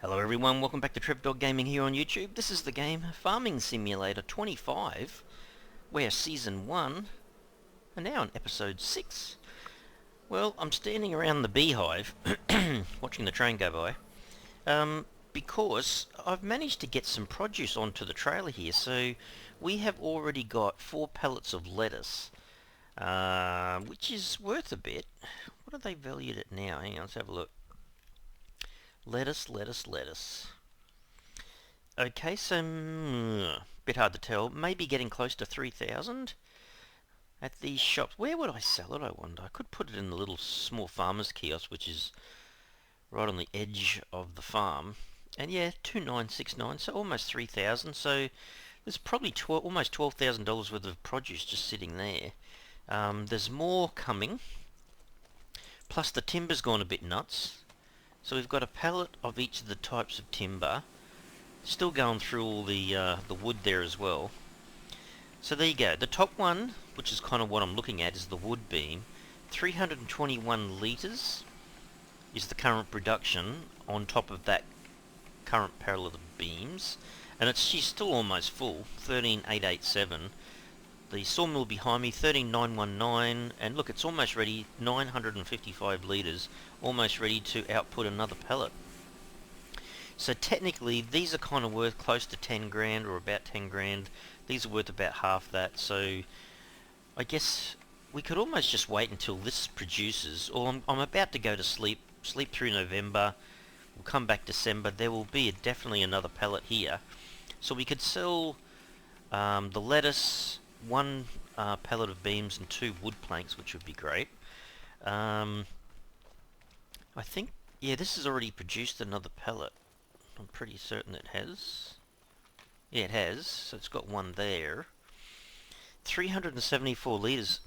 Hello everyone, welcome back to Dog Gaming here on YouTube. This is the game Farming Simulator 25. We're Season 1, and now on Episode 6. Well, I'm standing around the beehive, watching the train go by, because I've managed to get some produce onto the trailer here. So we have already got 4 pallets of lettuce, which is worth a bit. What are they valued at now? Hang on, let's have a look. Lettuce. Okay, so bit hard to tell. Maybe getting close to 3,000 at these shops. Where would I sell it, I wonder? I could put it in the little small farmer's kiosk, which is right on the edge of the farm. And yeah, 2,969, so almost 3,000. So there's probably almost $12,000 worth of produce just sitting there. There's more coming. Plus the timber's gone a bit nuts. So we've got a pallet of each of the types of timber. Still going through all the wood there as well. So there you go. The top one, which is kind of what I'm looking at, is the wood beam. 321 litres is the current production on top of that current pallet of beams. And she's still almost full, 13,887. The sawmill behind me, 13,919, and look, it's almost ready, 955 litres, almost ready to output another pallet. So technically, these are kind of worth close to 10 grand, or about 10 grand. These are worth about half that, so I guess we could almost just wait until this produces, or I'm about to go to sleep through November, we'll come back December, there will be definitely another pallet here. So we could sell the lettuce, 1 pallet of beams and 2 wood planks, which would be great. I think, yeah, this has already produced another pallet. I'm pretty certain it has. Yeah, it has. So it's got one there. 374 litres.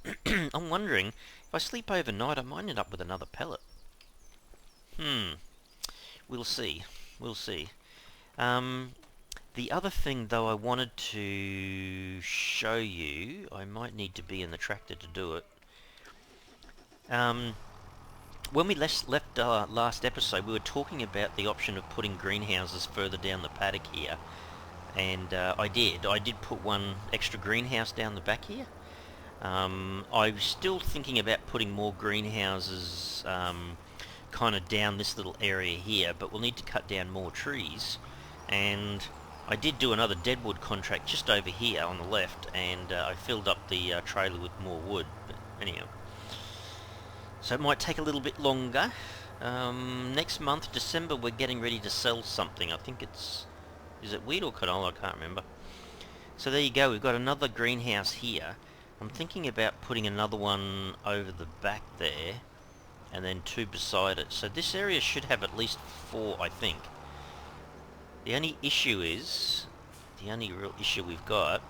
I'm wondering, if I sleep overnight, I might end up with another pallet. We'll see. We'll see. The other thing, though, I wanted to show you, I might need to be in the tractor to do it. When we left last episode, we were talking about the option of putting greenhouses further down the paddock here. And I did put one extra greenhouse down the back here. I'm still thinking about putting more greenhouses kind of down this little area here, but we'll need to cut down more trees. And I did do another deadwood contract just over here on the left, and I filled up the trailer with more wood. But anyhow, so it might take a little bit longer. Next month, December, we're getting ready to sell something. I think it's... is it wheat or canola? I can't remember. So there you go. We've got another greenhouse here. I'm thinking about putting another one over the back there, and then 2 beside it. So this area should have at least 4, I think. The only issue is... the only real issue we've got...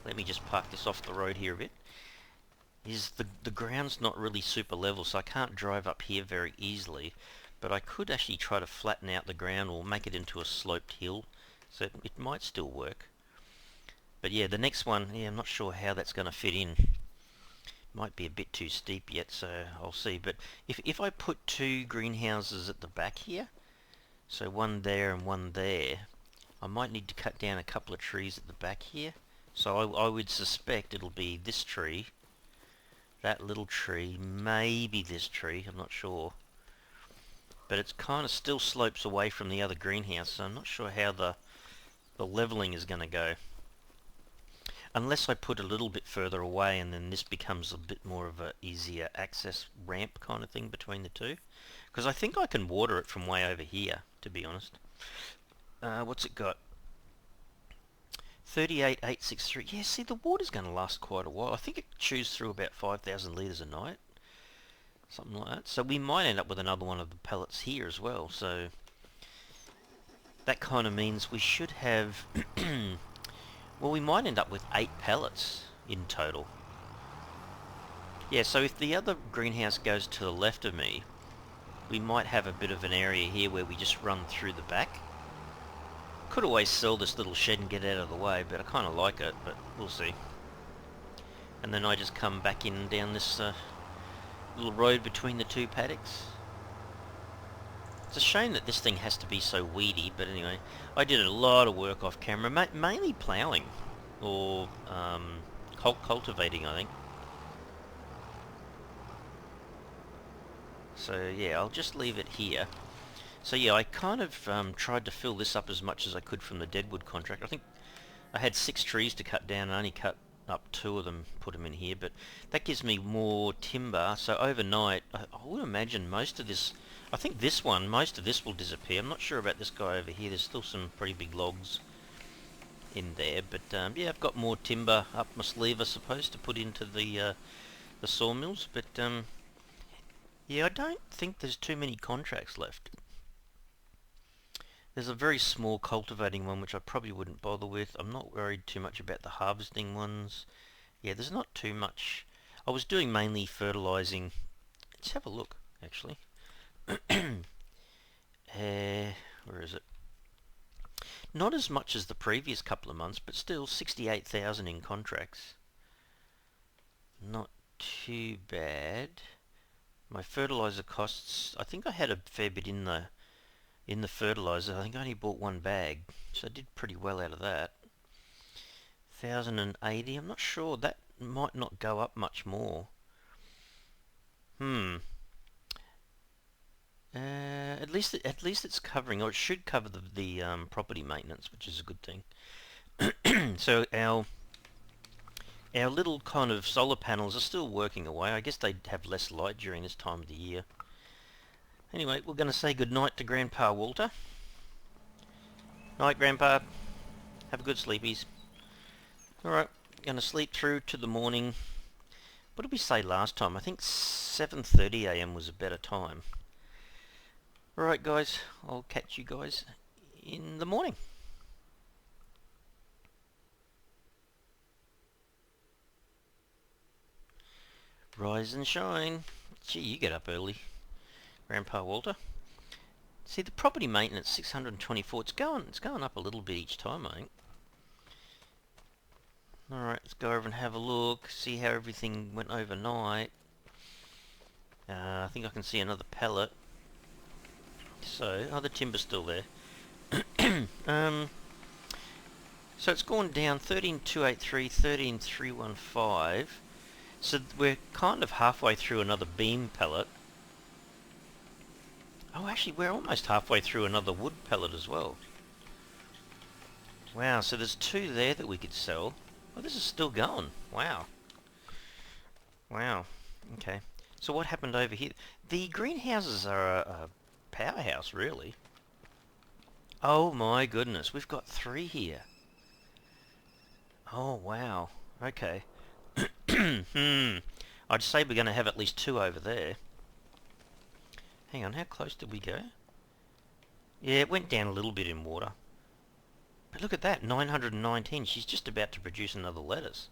let me just park this off the road here a bit. Is the ground's not really super level, so I can't drive up here very easily. But I could actually try to flatten out the ground or make it into a sloped hill, so it might still work. But yeah, the next one, yeah, I'm not sure how that's going to fit in. Might be a bit too steep yet, so I'll see. But if I put 2 greenhouses at the back here, so one there and one there, I might need to cut down a couple of trees at the back here. So I would suspect it'll be this tree, that little tree, maybe this tree, I'm not sure. But it's kind of still slopes away from the other greenhouse, so I'm not sure how the leveling is going to go. Unless I put a little bit further away, and then this becomes a bit more of a easier access ramp kind of thing between the two. Because I think I can water it from way over here, to be honest. What's it got? 38,863. Yeah, see, the water's going to last quite a while. I think it chews through about 5,000 litres a night. Something like that. So we might end up with another one of the pellets here as well. So that kind of means we should have... well, we might end up with 8 pellets in total. Yeah, so if the other greenhouse goes to the left of me, we might have a bit of an area here where we just run through the back. Could always sell this little shed and get out of the way, but I kind of like it, but we'll see. And then I just come back in down this little road between the 2 paddocks. It's a shame that this thing has to be so weedy, but anyway, I did a lot of work off camera, mainly ploughing or cultivating, I think. So yeah, I'll just leave it here. So yeah, I kind of tried to fill this up as much as I could from the deadwood contract. I think I had 6 trees to cut down and I only cut up 2 of them, put them in here, but that gives me more timber. So overnight, I would imagine most of this, I think this one, most of this will disappear. I'm not sure about this guy over here. There's still some pretty big logs in there, but yeah, I've got more timber up my sleeve, I suppose, to put into the sawmills. But yeah, I don't think there's too many contracts left. There's a very small cultivating one which I probably wouldn't bother with. I'm not worried too much about the harvesting ones. Yeah, there's not too much. I was doing mainly fertilizing. Let's have a look, actually. Where is it? Not as much as the previous couple of months, but still 68,000 in contracts. Not too bad. My fertilizer costs, I think I had a fair bit in the fertilizer. I think I only bought 1 bag, so I did pretty well out of that. 1,080. I'm not sure. That might not go up much more. At least it's covering, or it should cover the property maintenance, which is a good thing. So our little kind of solar panels are still working away. I guess they'd have less light during this time of the year. Anyway, we're going to say goodnight to Grandpa Walter. Night, Grandpa. Have a good sleepies. Alright, going to sleep through to the morning. What did we say last time? I think 7:30 a.m. was a better time. Alright guys, I'll catch you guys in the morning. Rise and shine. Gee, you get up early, Grandpa Walter. See, the property maintenance 624. It's going up a little bit each time, I think. All right, let's go over and have a look. See how everything went overnight. I think I can see another pallet. So, the timber's still there. So it's gone down 13,283, 13,315. So we're kind of halfway through another beam pallet. Oh, actually, we're almost halfway through another wood pellet as well. Wow, so there's 2 there that we could sell. Oh, this is still going. Wow. Wow. Okay. So what happened over here? The greenhouses are a powerhouse, really. Oh my goodness, we've got 3 here. Oh, wow. Okay. I'd say we're going to have at least 2 over there. Hang on, how close did we go? Yeah, it went down a little bit in water. But look at that, 919. She's just about to produce another lettuce.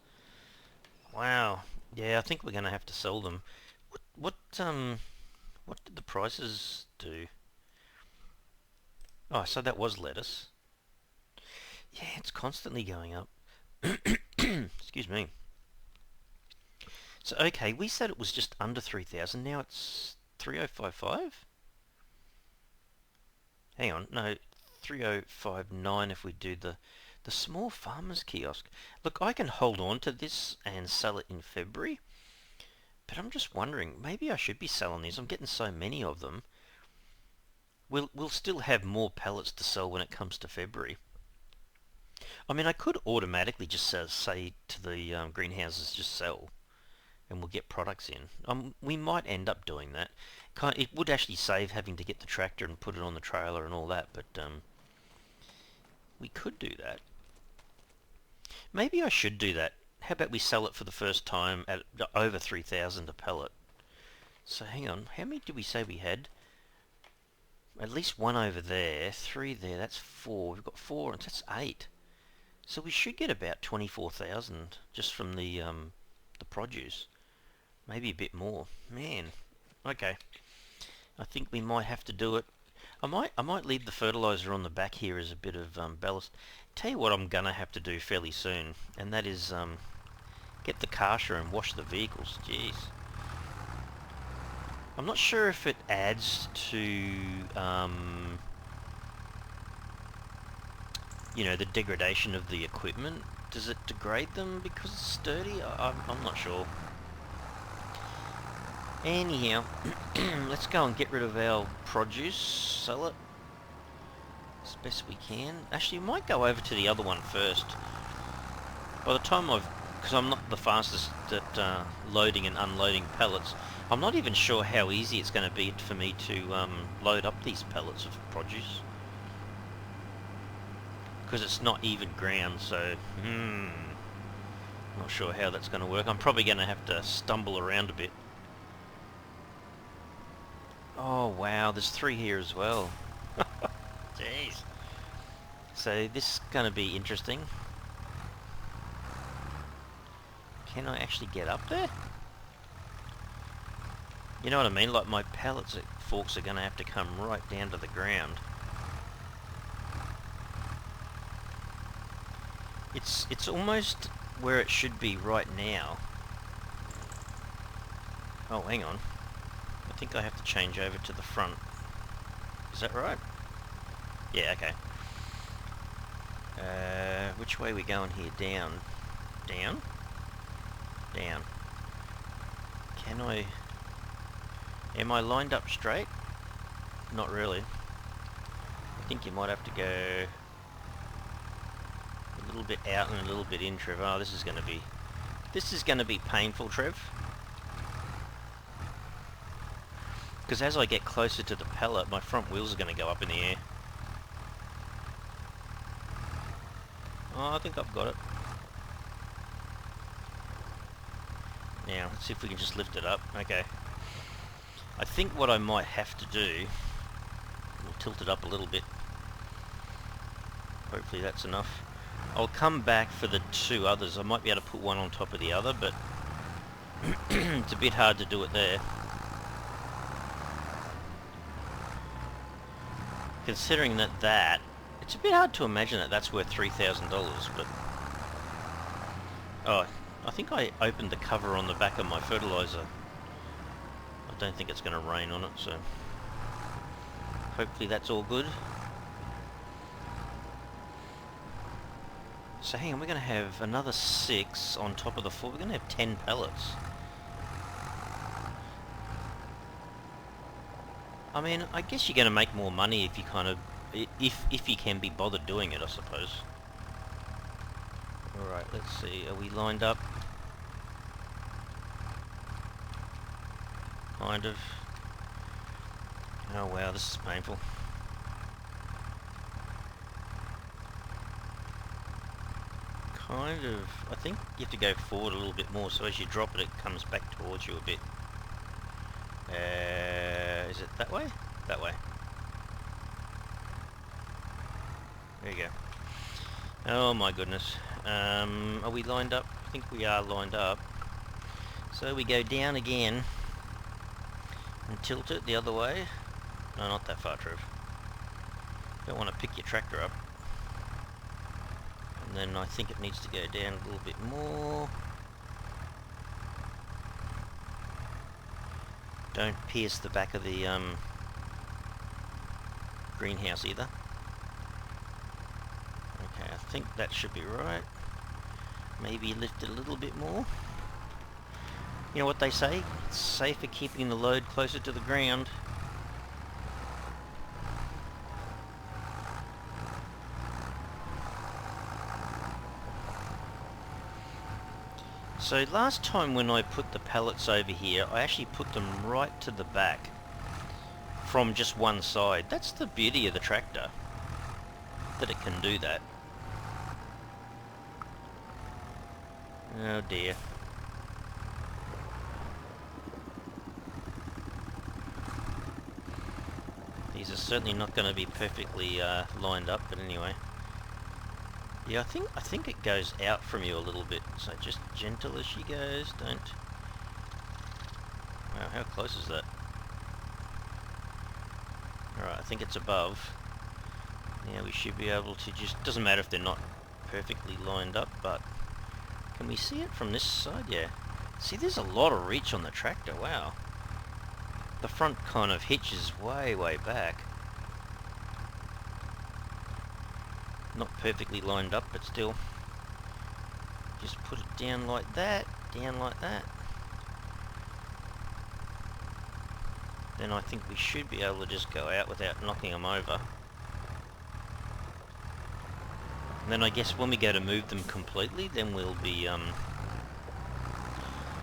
Wow. Yeah, I think we're going to have to sell them. What did the prices do? Oh, so that was lettuce. Yeah, it's constantly going up. Excuse me. So, okay, we said it was just under 3,000. Now it's 3,055? Hang on, no, 3,059 if we do the small farmers kiosk. Look, I can hold on to this and sell it in February, but I'm just wondering, maybe I should be selling these. I'm getting so many of them. We'll still have more pallets to sell when it comes to February. I mean, I could automatically just say to the greenhouses, just sell, and we'll get products in. We might end up doing that. It would actually save having to get the tractor and put it on the trailer and all that, but we could do that. Maybe I should do that. How about we sell it for the first time at over 3,000 a pellet? So hang on, how many did we say we had? At least 1 over there, 3 there, that's 4. We've got 4, and that's 8. So we should get about 24,000 just from the produce. Maybe a bit more. Man. Okay. I think we might have to do it. I might leave the fertilizer on the back here as a bit of ballast. Tell you what I'm gonna have to do fairly soon, and that is get the Karcher and wash the vehicles. Jeez. I'm not sure if it adds to, you know, the degradation of the equipment. Does it degrade them because it's sturdy? I'm not sure. Anyhow, let's go and get rid of our produce, sell it as best we can. Actually, we might go over to the other one first. By the time because I'm not the fastest at loading and unloading pellets, I'm not even sure how easy it's going to be for me to load up these pellets of produce. Because it's not even ground, so not sure how that's going to work. I'm probably going to have to stumble around a bit. Oh wow, there's 3 here as well. Jeez. So this is going to be interesting. Can I actually get up there? You know what I mean? Like my pallets forks are going to have to come right down to the ground. It's almost where it should be right now. Oh, hang on. I think I have to change over to the front. Is that right? Yeah, okay. Which way are we going here? Down. Down? Down. Can I... Am I lined up straight? Not really. I think you might have to go a little bit out and a little bit in, Trev. Oh, this is going to be painful, Trev. Because as I get closer to the pallet, my front wheels are going to go up in the air. Oh, I think I've got it. Now, let's see if we can just lift it up. Okay. I think what I might have to do... We'll tilt it up a little bit. Hopefully that's enough. I'll come back for the 2 others. I might be able to put one on top of the other, but... it's a bit hard to do it there. Considering that... It's a bit hard to imagine that that's worth $3,000, but... Oh, I think I opened the cover on the back of my fertilizer. I don't think it's going to rain on it, so... Hopefully that's all good. So hang on, we're going to have another 6 on top of the 4. We're going to have 10 pallets. I mean, I guess you're going to make more money if you kind of... If you can be bothered doing it, I suppose. Alright, let's see. Are we lined up? Kind of. Oh wow, this is painful. Kind of. I think you have to go forward a little bit more, so as you drop it, it comes back towards you a bit. Is it that way? That way. There you go. Oh my goodness. Are we lined up? I think we are lined up. So we go down again and tilt it the other way. No, not that far, Trev. Don't want to pick your tractor up. And then I think it needs to go down a little bit more. Don't pierce the back of the greenhouse either. Okay, I think that should be right. Maybe lift it a little bit more. You know what they say? It's safer keeping the load closer to the ground. So last time when I put the pallets over here, I actually put them right to the back from just one side. That's the beauty of the tractor, that it can do that. Oh dear. These are certainly not going to be perfectly lined up, but anyway. Yeah, I think it goes out from you a little bit, so just gentle as she goes, don't... Wow, how close is that? Alright, I think it's above. Now we should be able to just... Doesn't matter if they're not perfectly lined up, but... Can we see it from this side? Yeah. See, there's a lot of reach on the tractor, wow. The front kind of hitches way back. Not perfectly lined up, but still. Just put it down like that, down like that. Then I think we should be able to just go out without knocking them over. And then I guess when we go to move them completely, then we'll be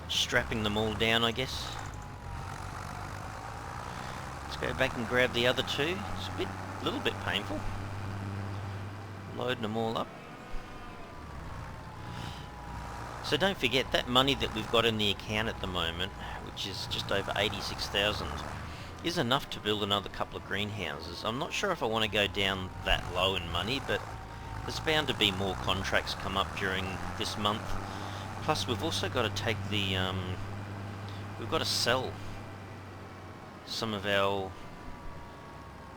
strapping them all down, I guess. Let's go back and grab the other two. It's a little bit painful. Loading them all up. So don't forget, that money that we've got in the account at the moment, which is just over 86,000, is enough to build another couple of greenhouses. I'm not sure if I want to go down that low in money, but there's bound to be more contracts come up during this month. Plus we've also got to take the, we've got to sell some of our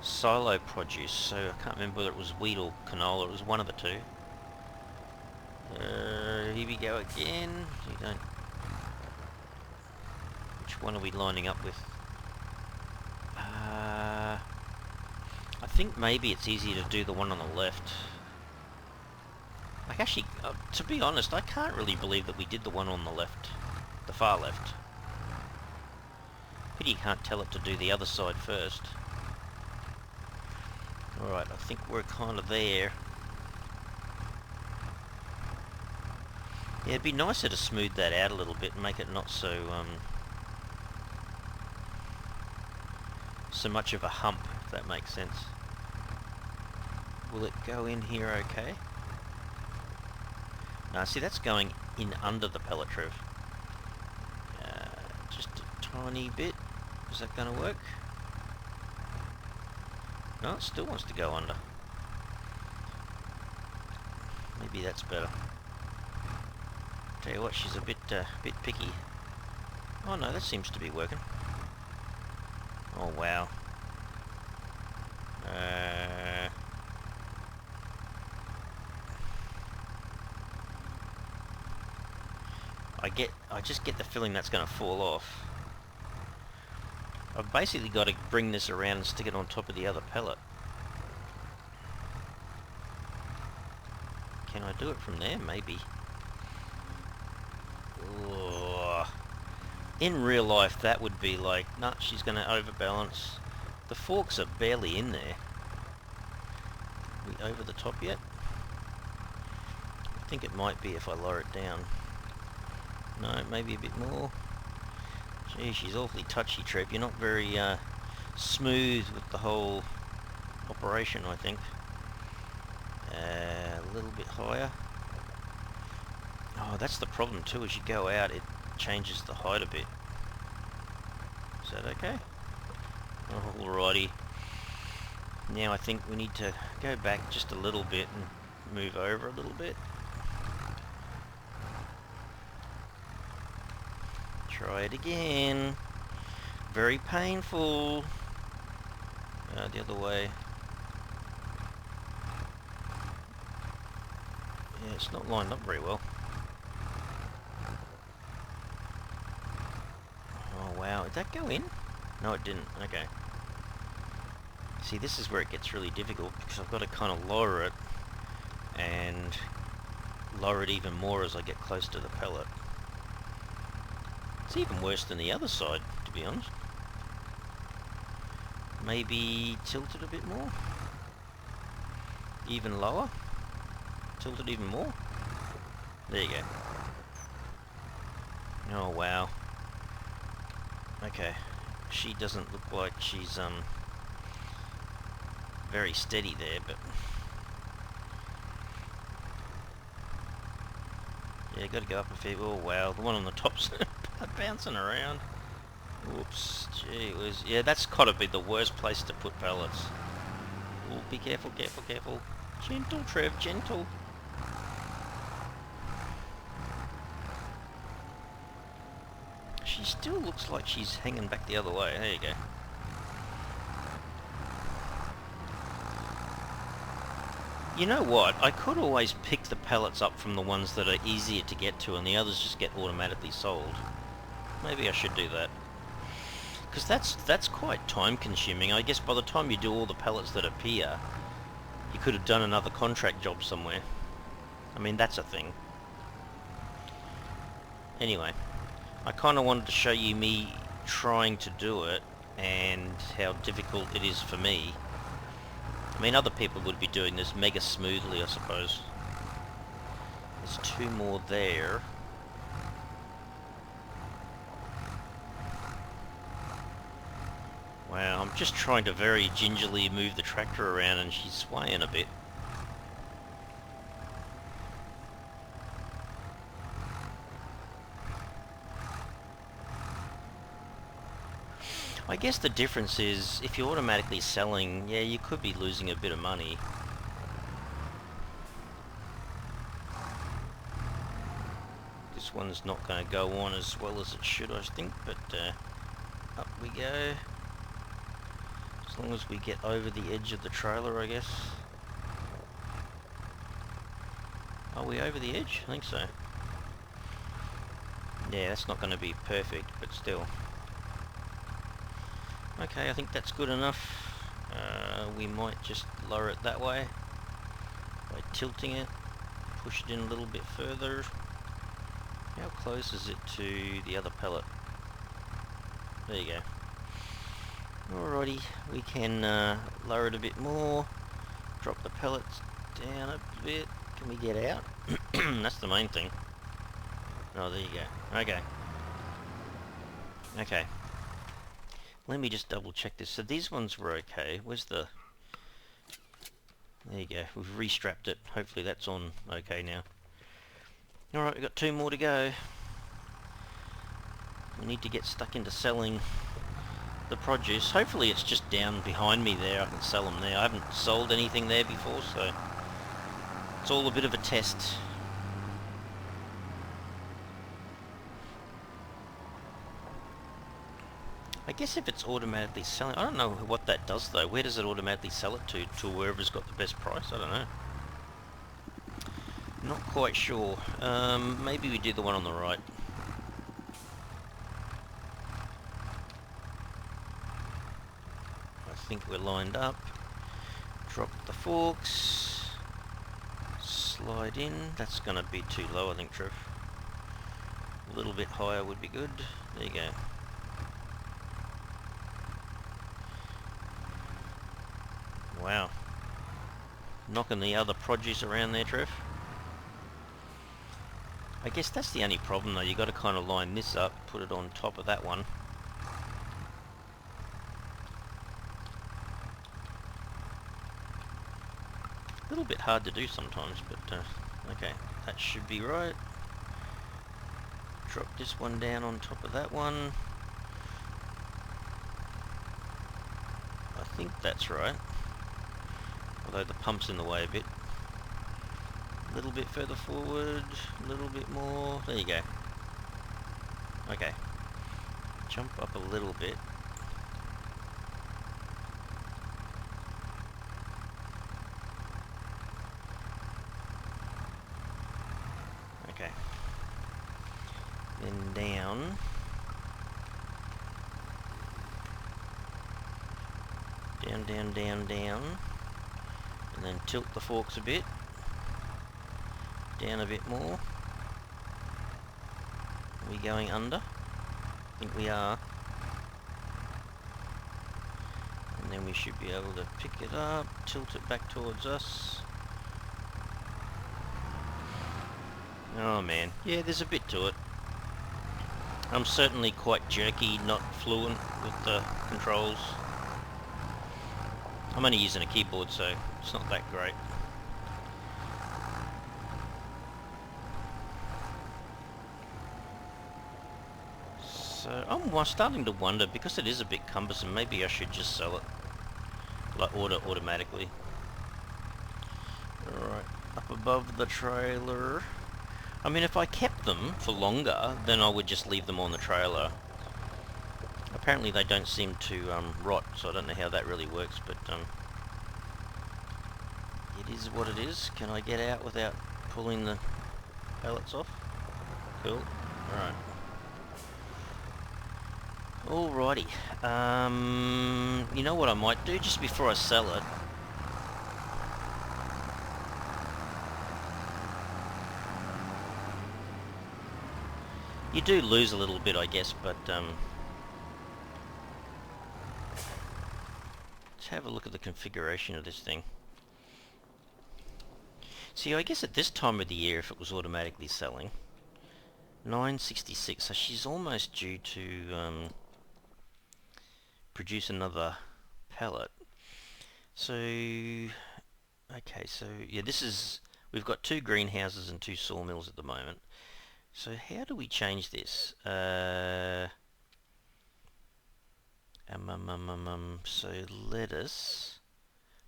silo produce, so I can't remember whether it was wheat or canola. It was one of the two. Here we go again. You don't. Which one are we lining up with? I think maybe it's easier to do the one on the left. Like actually, to be honest, I can't really believe that we did the one on the left, the far left. Pity you can't tell it to do the other side first. Alright, I think we're kind of there. Yeah, it'd be nicer to smooth that out a little bit and make it not so so much of a hump, if that makes sense. Will it go in here okay? Now see, that's going in under the pellet trev. Just a tiny bit. Is that going to work? No, it still wants to go under. Maybe that's better. Tell you what, she's a bit picky. Oh no, that seems to be working. Oh wow. I just get the feeling that's going to fall off. I've basically got to bring this around and stick it on top of the other pellet. Can I do it from there? Maybe. Ugh. In real life, that would be like, nah, she's going to overbalance. The forks are barely in there. Are we over the top yet? I think it might be if I lower it down. No, maybe a bit more. Gee, she's awfully touchy, Trev. You're not very smooth with the whole operation, I think. A little bit higher. Oh, that's the problem too. As you go out, it changes the height a bit. Is that okay? Oh, alrighty. Now I think we need to go back just a little bit and move over a little bit. Try it again. Very painful. The other way. Yeah, it's not lined up very well. Oh wow, did that go in? No, it didn't. Okay. See, this is where it gets really difficult because I've got to kind of lower it and lower it even more as I get close to the pellet. It's even worse than the other side, to be honest. Maybe tilt it a bit more? Even lower? Tilt it even more? There you go. Oh wow. Okay. She doesn't look like she's very steady there, but yeah, gotta go up a fair. Oh wow, the one on the top's bouncing around. Whoops, gee whiz. Yeah, that's gotta be the worst place to put pellets. Oh, be careful, careful, careful. Gentle, Trev, gentle. She still looks like she's hanging back the other way. There you go. You know what? I could always pick the pellets up from the ones that are easier to get to and the others just get automatically sold. Maybe I should do that. Because that's quite time consuming. I guess by the time you do all the pallets that appear, you could have done another contract job somewhere. I mean, that's a thing. Anyway, I kind of wanted to show you me trying to do it and how difficult it is for me. I mean, other people would be doing this mega smoothly, I suppose. There's 2 more there. Wow, I'm just trying to very gingerly move the tractor around and she's swaying a bit. I guess the difference is, if you're automatically selling, yeah, you could be losing a bit of money. This one's not going to go on as well as it should, I think, but up we go. As long as we get over the edge of the trailer, I guess. Are we over the edge? I think so. Yeah, that's not going to be perfect, but still. Okay, I think that's good enough. We might just lower it that way by tilting it, push it in a little bit further. How close is it to the other pallet? There you go. Alrighty, we can lower it a bit more, drop the pellets down a bit. Can we get out? That's the main thing. Oh, there you go. Okay. Okay. Let me just double check this. So these ones were okay. Where's the... There you go. We've restrapped it. Hopefully that's on okay now. Alright, we've got 2 more to go. We need to get stuck into selling the produce. Hopefully it's just down behind me there. I can sell them there. I haven't sold anything there before, so it's all a bit of a test. I guess if it's automatically selling, I don't know what that does though. Where does it automatically sell it to? To wherever's got the best price? I don't know. Not quite sure. Maybe we do the one on the right. I think we're lined up. Drop the forks. Slide in. That's going to be too low, I think, Trev. A little bit higher would be good. There you go. Wow. Knocking the other produce around there, Trev. I guess that's the only problem though. You got to kind of line this up, put it on top of that one. A little bit hard to do sometimes, but okay, that should be right. Drop this one down on top of that one. I think that's right. Although the pump's in the way a bit. A little bit further forward, a little bit more. There you go. Okay. Jump up a little bit. Okay. Then down. Down, down, down, down. And then tilt the forks a bit. Down a bit more. Are we going under? I think we are. And then we should be able to pick it up, tilt it back towards us. Oh man, yeah, there's a bit to it. I'm certainly quite jerky, not fluent with the controls. I'm only using a keyboard, so it's not that great. So I'm starting to wonder, because it is a bit cumbersome, maybe I should just sell it, like automatically. Alright, up above the trailer. I mean, if I kept them for longer, then I would just leave them on the trailer. Apparently they don't seem to rot, so I don't know how that really works, but it is what it is. Can I get out without pulling the pallets off? Cool. Alright. Alrighty. You know what I might do just before I sell it? You do lose a little bit, I guess, but let's have a look at the configuration of this thing. See, I guess at this time of the year, if it was automatically selling, 966, so she's almost due to produce another pallet. So, okay, so yeah, we've got 2 greenhouses and 2 sawmills at the moment. So how do we change this? So let us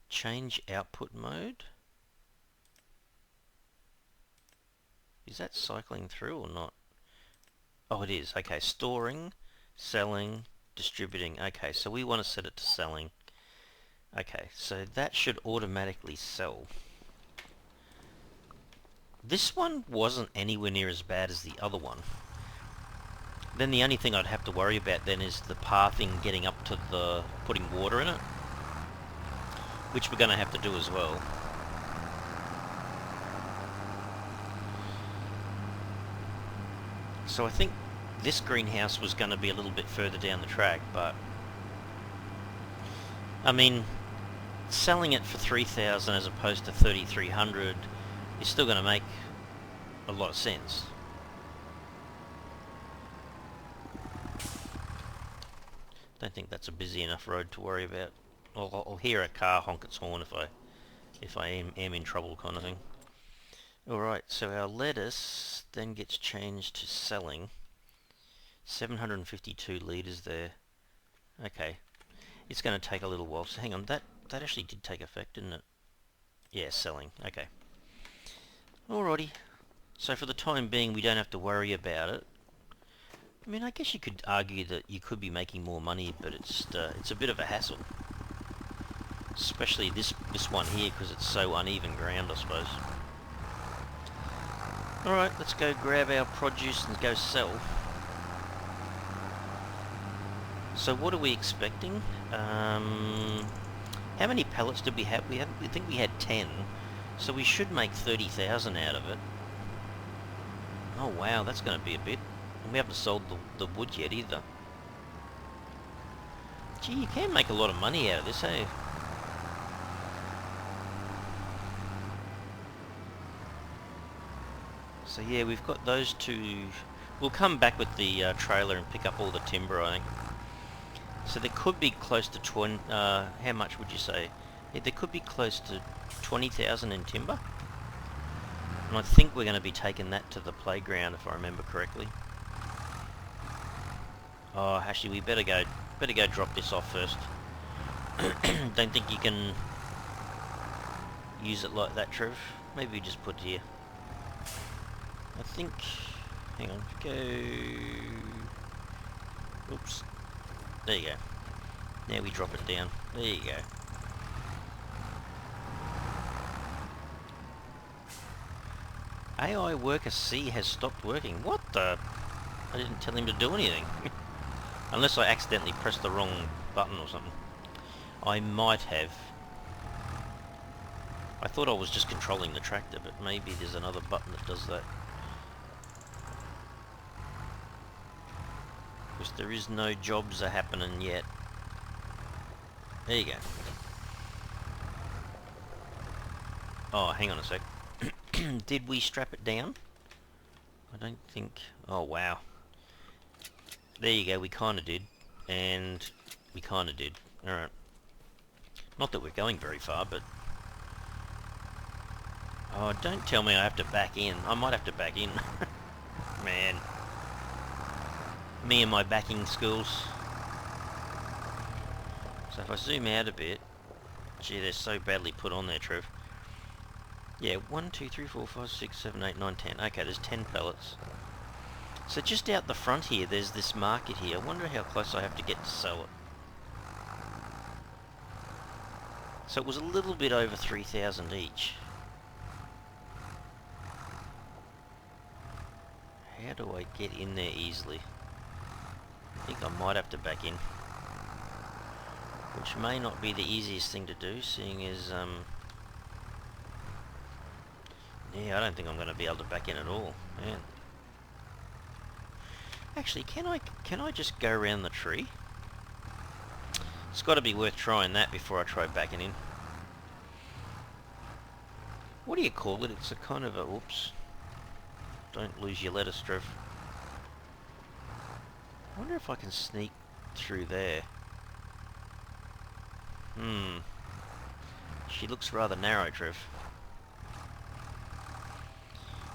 change output mode. Is that cycling through or not? Oh, it is. Okay, storing, selling, distributing. Okay, so we want to set it to selling. Okay, so that should automatically sell. This one wasn't anywhere near as bad as the other one. Then the only thing I'd have to worry about then is the pathing getting up to the putting water in it, which we're going to have to do as well. So I think this greenhouse was going to be a little bit further down the track, but I mean, selling it for 3,000 as opposed to 3,300 is still going to make a lot of sense. Don't think that's a busy enough road to worry about. I'll hear a car honk its horn if I am in trouble, kind of thing. Alright, so our lettuce then gets changed to selling. 752 litres there. Okay. It's going to take a little while. So hang on, that actually did take effect, didn't it? Yeah, selling. Okay. Alrighty. So for the time being, we don't have to worry about it. I mean, I guess you could argue that you could be making more money, but it's a bit of a hassle. Especially this one here, because it's so uneven ground, I suppose. Alright, let's go grab our produce and go sell. So what are we expecting? How many pallets did we have? I think we had 10. So we should make 30,000 out of it. Oh wow, that's going to be a bit. And we haven't sold the wood yet either. Gee, you can make a lot of money out of this, hey? So yeah, we've got those 2. We'll come back with the trailer and pick up all the timber, I think. So there could be close to how much would you say? Yeah, there could be close to 20,000 in timber. And I think we're going to be taking that to the playground, if I remember correctly. Oh, actually, we better go drop this off first. Don't think you can use it like that, Trev. Maybe we just put it here. I think. Hang on. Go. Oops. There you go. Now we drop it down. There you go. AI worker C has stopped working. What the? I didn't tell him to do anything. Unless I accidentally pressed the wrong button or something. I might have. I thought I was just controlling the tractor, but maybe there's another button that does that. Because there is no jobs are happening yet. There you go. Oh, hang on a sec. Did we strap it down? I don't think... Oh, wow. There you go, we kind of did. And we kind of did. Alright. Not that we're going very far, but... Oh, don't tell me I have to back in. I might have to back in. Man. Me and my backing skills. So if I zoom out a bit... Gee, they're so badly put on there, Trev. Yeah, 1, 2, 3, 4, 5, 6, 7, 8, 9, 10. Okay, there's 10 pallets. So just out the front here, there's this market here. I wonder how close I have to get to sell it. So it was a little bit over 3,000 each. How do I get in there easily? I think I might have to back in, which may not be the easiest thing to do, seeing as yeah, I don't think I'm going to be able to back in at all, man. Actually, can I just go around the tree? It's got to be worth trying that before I try backing in. What do you call it? It's a kind of a... Oops. Don't lose your lettuce, Trev. I wonder if I can sneak through there. She looks rather narrow, Trev.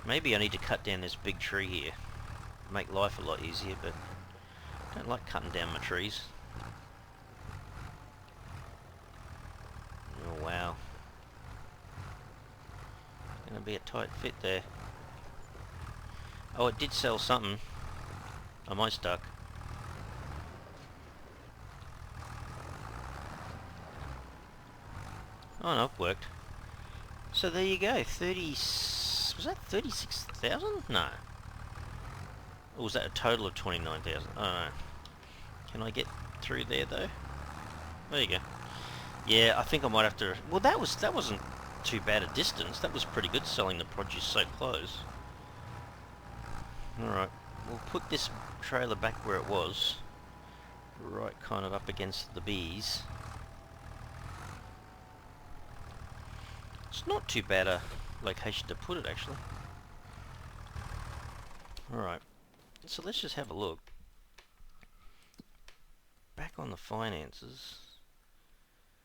Maybe I need to cut down this big tree here. Make life a lot easier, but I don't like cutting down my trees. Oh, wow. Gonna be a tight fit there. Oh, it did sell something. Am I stuck? Oh no, it worked. So there you go, 30... Was that 36,000? No. Or was that a total of 29,000? I don't know. Can I get through there though? There you go. Yeah, I think I might have to... Well, that wasn't too bad a distance. That was pretty good selling the produce so close. Alright, we'll put this trailer back where it was. Right kind of up against the bees. It's not too bad a location to put it, actually. Alright, so let's just have a look. Back on the finances.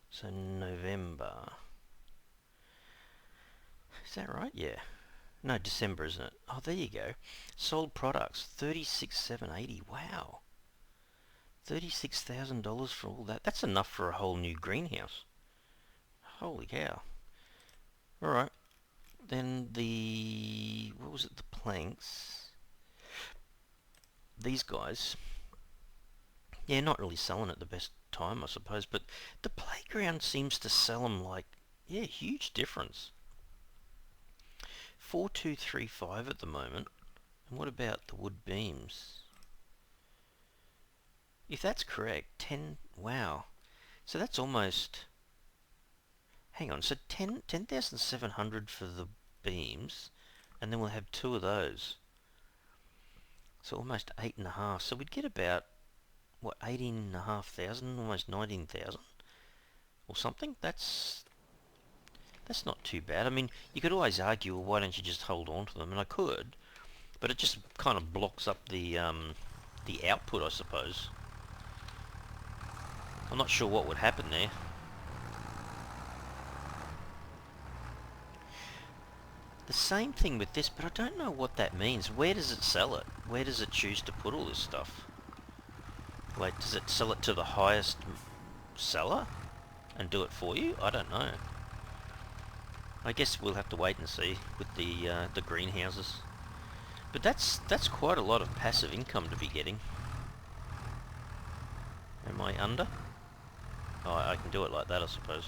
So November. Is that right? Yeah. No, December, isn't it? Oh, there you go. Sold products, 36,780. Wow. $36,000 for all that. That's enough for a whole new greenhouse. Holy cow. Alright. Then the... What was it? The planks. These guys. Yeah, not really selling at the best time, I suppose. But the playground seems to sell them like... Yeah, huge difference. 4235 at the moment. And what about the wood beams? If that's correct, 10... Wow. So that's almost... Hang on, so 10,700 for the beams, and then we'll have two of those. So almost 8.5. So we'd get about, what, 18,500, almost 19,000 or something? That's not too bad. I mean, you could always argue, well, why don't you just hold on to them? And I could, but it just kind of blocks up the output, I suppose. I'm not sure what would happen there. The same thing with this, but I don't know what that means. Where does it sell it? Where does it choose to put all this stuff? Like, does it sell it to the highest seller and do it for you? I don't know. I guess we'll have to wait and see with the greenhouses. But that's quite a lot of passive income to be getting. Am I under? Oh, I can do it like that, I suppose.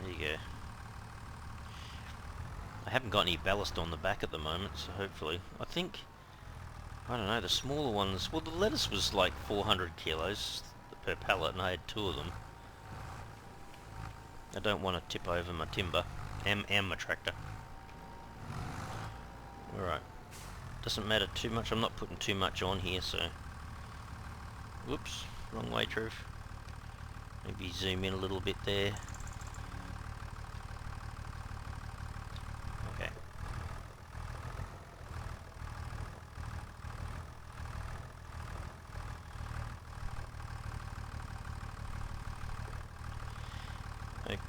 There you go. I haven't got any ballast on the back at the moment, so hopefully... I think... I don't know, the smaller ones... Well, the lettuce was like 400 kilos per pallet, and I had two of them. I don't want to tip over my timber. And my tractor. Alright. Doesn't matter too much. I'm not putting too much on here, so... Whoops. Wrong way, Trev. Maybe zoom in a little bit there. Okay.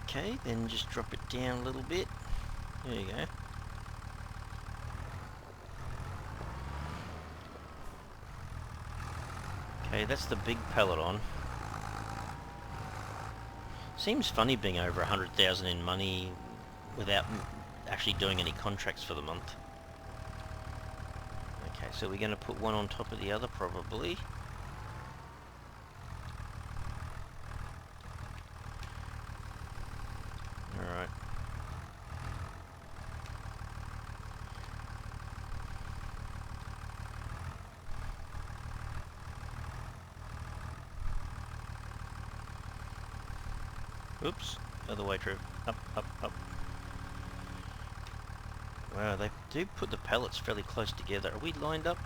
Okay, then just drop it down a little bit. There you go. Okay, that's the big pallet on. Seems funny being over 100,000 in money without actually doing any contracts for the month. Okay, so we're going to put one on top of the other probably. Alright. Oops. Other way, Trev. Up, up, up. Wow, they do put the pallets fairly close together. Are we lined up?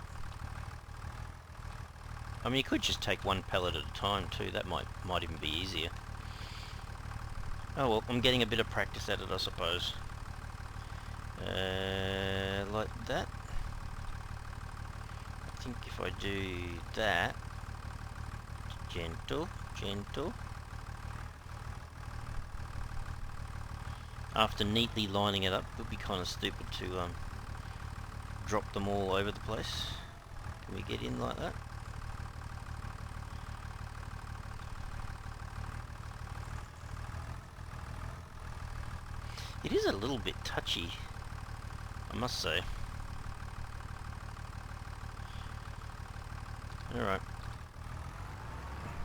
I mean, you could just take one pallet at a time too. That might even be easier. Oh well, I'm getting a bit of practice at it, I suppose. Like that. I think if I do that, gentle, gentle. After neatly lining it up, it would be kind of stupid to drop them all over the place. Can we get in like that? It is a little bit touchy, I must say. Alright.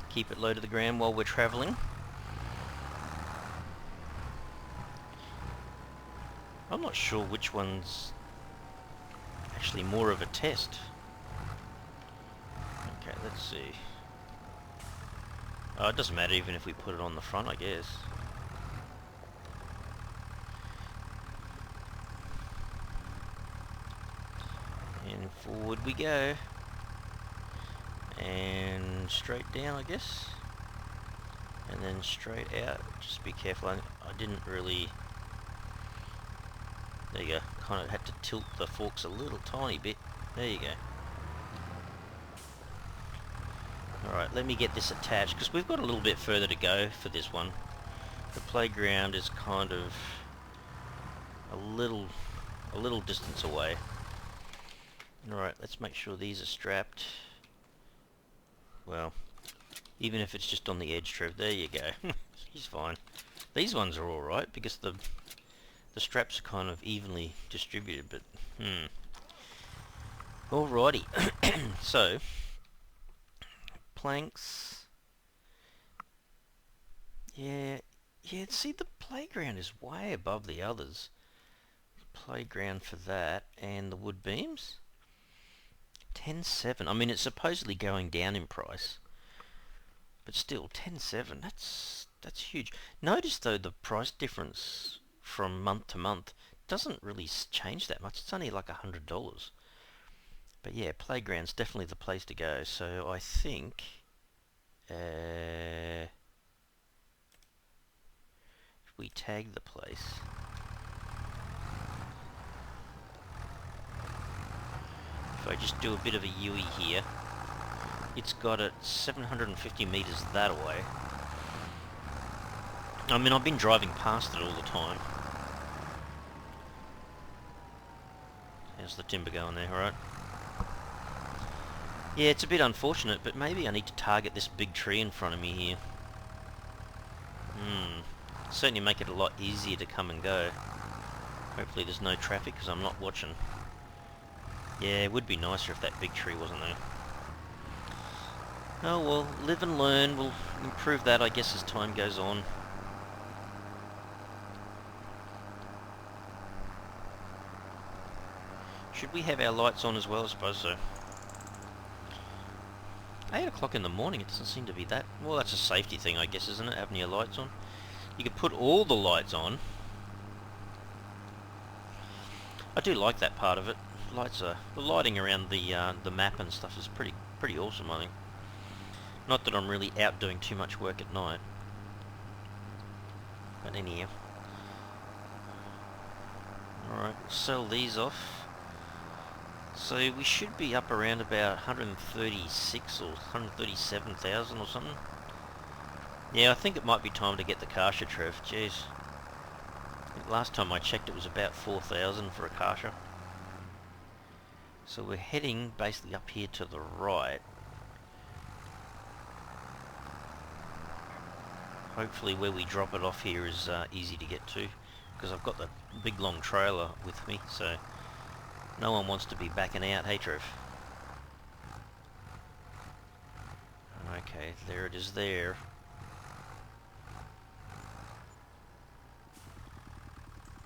Keep it low to the ground while we're travelling. I'm not sure which one's actually more of a test. Okay, let's see. Oh, it doesn't matter even if we put it on the front, I guess. And forward we go. And straight down, I guess. And then straight out. Just be careful. I didn't really... There you go. Kind of had to tilt the forks a little tiny bit. There you go. Alright, let me get this attached, because we've got a little bit further to go for this one. The playground is kind of a little distance away. Alright, let's make sure these are strapped. Well, even if it's just on the edge, Trev, there you go. He's fine. These ones are alright, because the straps are kind of evenly distributed, but, Alrighty. So, planks. Yeah, see, the playground is way above the others. Playground for that, and the wood beams. 10.7. I mean, it's supposedly going down in price, but still, 10.7. That's huge. Notice though the price difference from month to month doesn't really change that much. It's only like $100. But yeah, playground's definitely the place to go. So I think we tag the place. If I just do a bit of a UE here, it's got it 750 meters that way. I mean, I've been driving past it all the time. How's the timber going there, alright? Yeah, it's a bit unfortunate, but maybe I need to target this big tree in front of me here. Certainly make it a lot easier to come and go. Hopefully there's no traffic, because I'm not watching. Yeah, it would be nicer if that big tree wasn't there. Oh well, live and learn. We'll improve that, I guess, as time goes on. Should we have our lights on as well? I suppose so. 8 o'clock in the morning, it doesn't seem to be that... Well, that's a safety thing, I guess, isn't it? Having your lights on. You could put all the lights on. I do like that part of it. The lighting around the map and stuff is pretty awesome, I think. Not that I'm really out doing too much work at night. But anyhow. Alright, we'll sell these off. So we should be up around about 136 or 137,000 or something. Yeah, I think it might be time to get the Kasha, Trev. Jeez. Last time I checked it was about 4,000 for a Kasha. So we're heading basically up here to the right. Hopefully where we drop it off here is easy to get to, because I've got the big long trailer with me, so no one wants to be backing out. Hey, Trev. Okay, there it is there.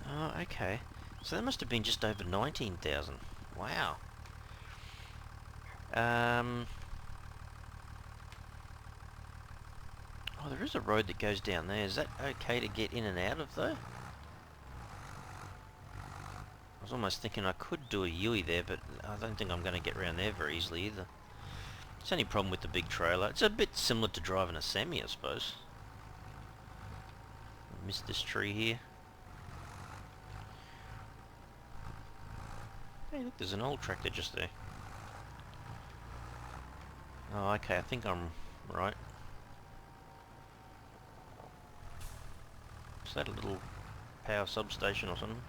Oh, okay. So that must have been just over 19,000. Wow. Oh, there is a road that goes down there. Is that okay to get in and out of, though? I was almost thinking I could do a Yui there, but I don't think I'm going to get around there very easily either. It's the only problem with the big trailer. It's a bit similar to driving a semi, I suppose. I missed this tree here. Hey, look, there's an old tractor just there. Oh, okay, I think I'm right. Is that a little power substation or something?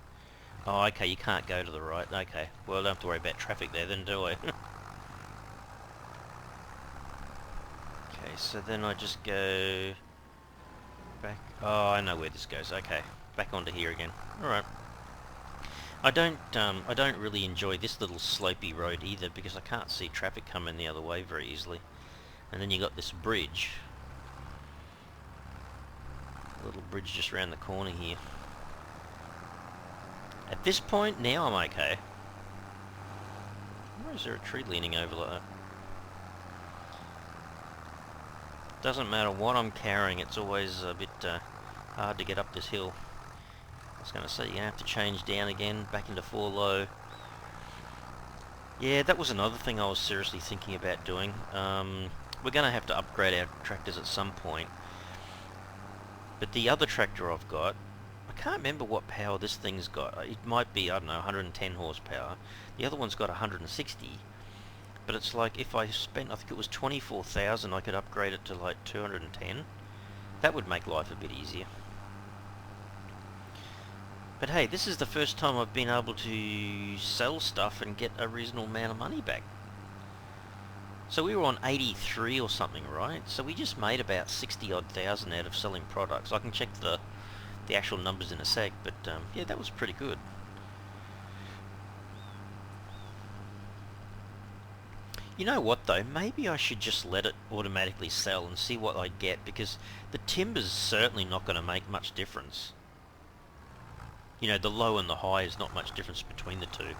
Oh, okay, you can't go to the right. Okay, well, I don't have to worry about traffic there then, do I? Okay, so then I just go back. Oh, I know where this goes. Okay, back onto here again. Alright. I don't really enjoy this little slopey road either because I can't see traffic coming the other way very easily. And then you got this bridge. A little bridge just around the corner here. At this point, now I'm okay. Where is there a tree leaning over like that? Doesn't matter what I'm carrying, it's always a bit hard to get up this hill. I was going to say, you're going to have to change down again, back into 4 low. Yeah, that was another thing I was seriously thinking about doing. We're going to have to upgrade our tractors at some point. But the other tractor I've got, I can't remember what power this thing's got. It might be, I don't know, 110 horsepower. The other one's got 160. But it's like if I spent, I think it was 24,000, I could upgrade it to like 210. That would make life a bit easier. But hey, this is the first time I've been able to sell stuff and get a reasonable amount of money back. So we were on 83 or something, right? So we just made about 60 odd thousand out of selling products. I can check the actual numbers in a sec, but yeah, that was pretty good. You know what though, maybe I should just let it automatically sell and see what I get, because the timber's certainly not going to make much difference. You know, the low and the high is not much difference between the two.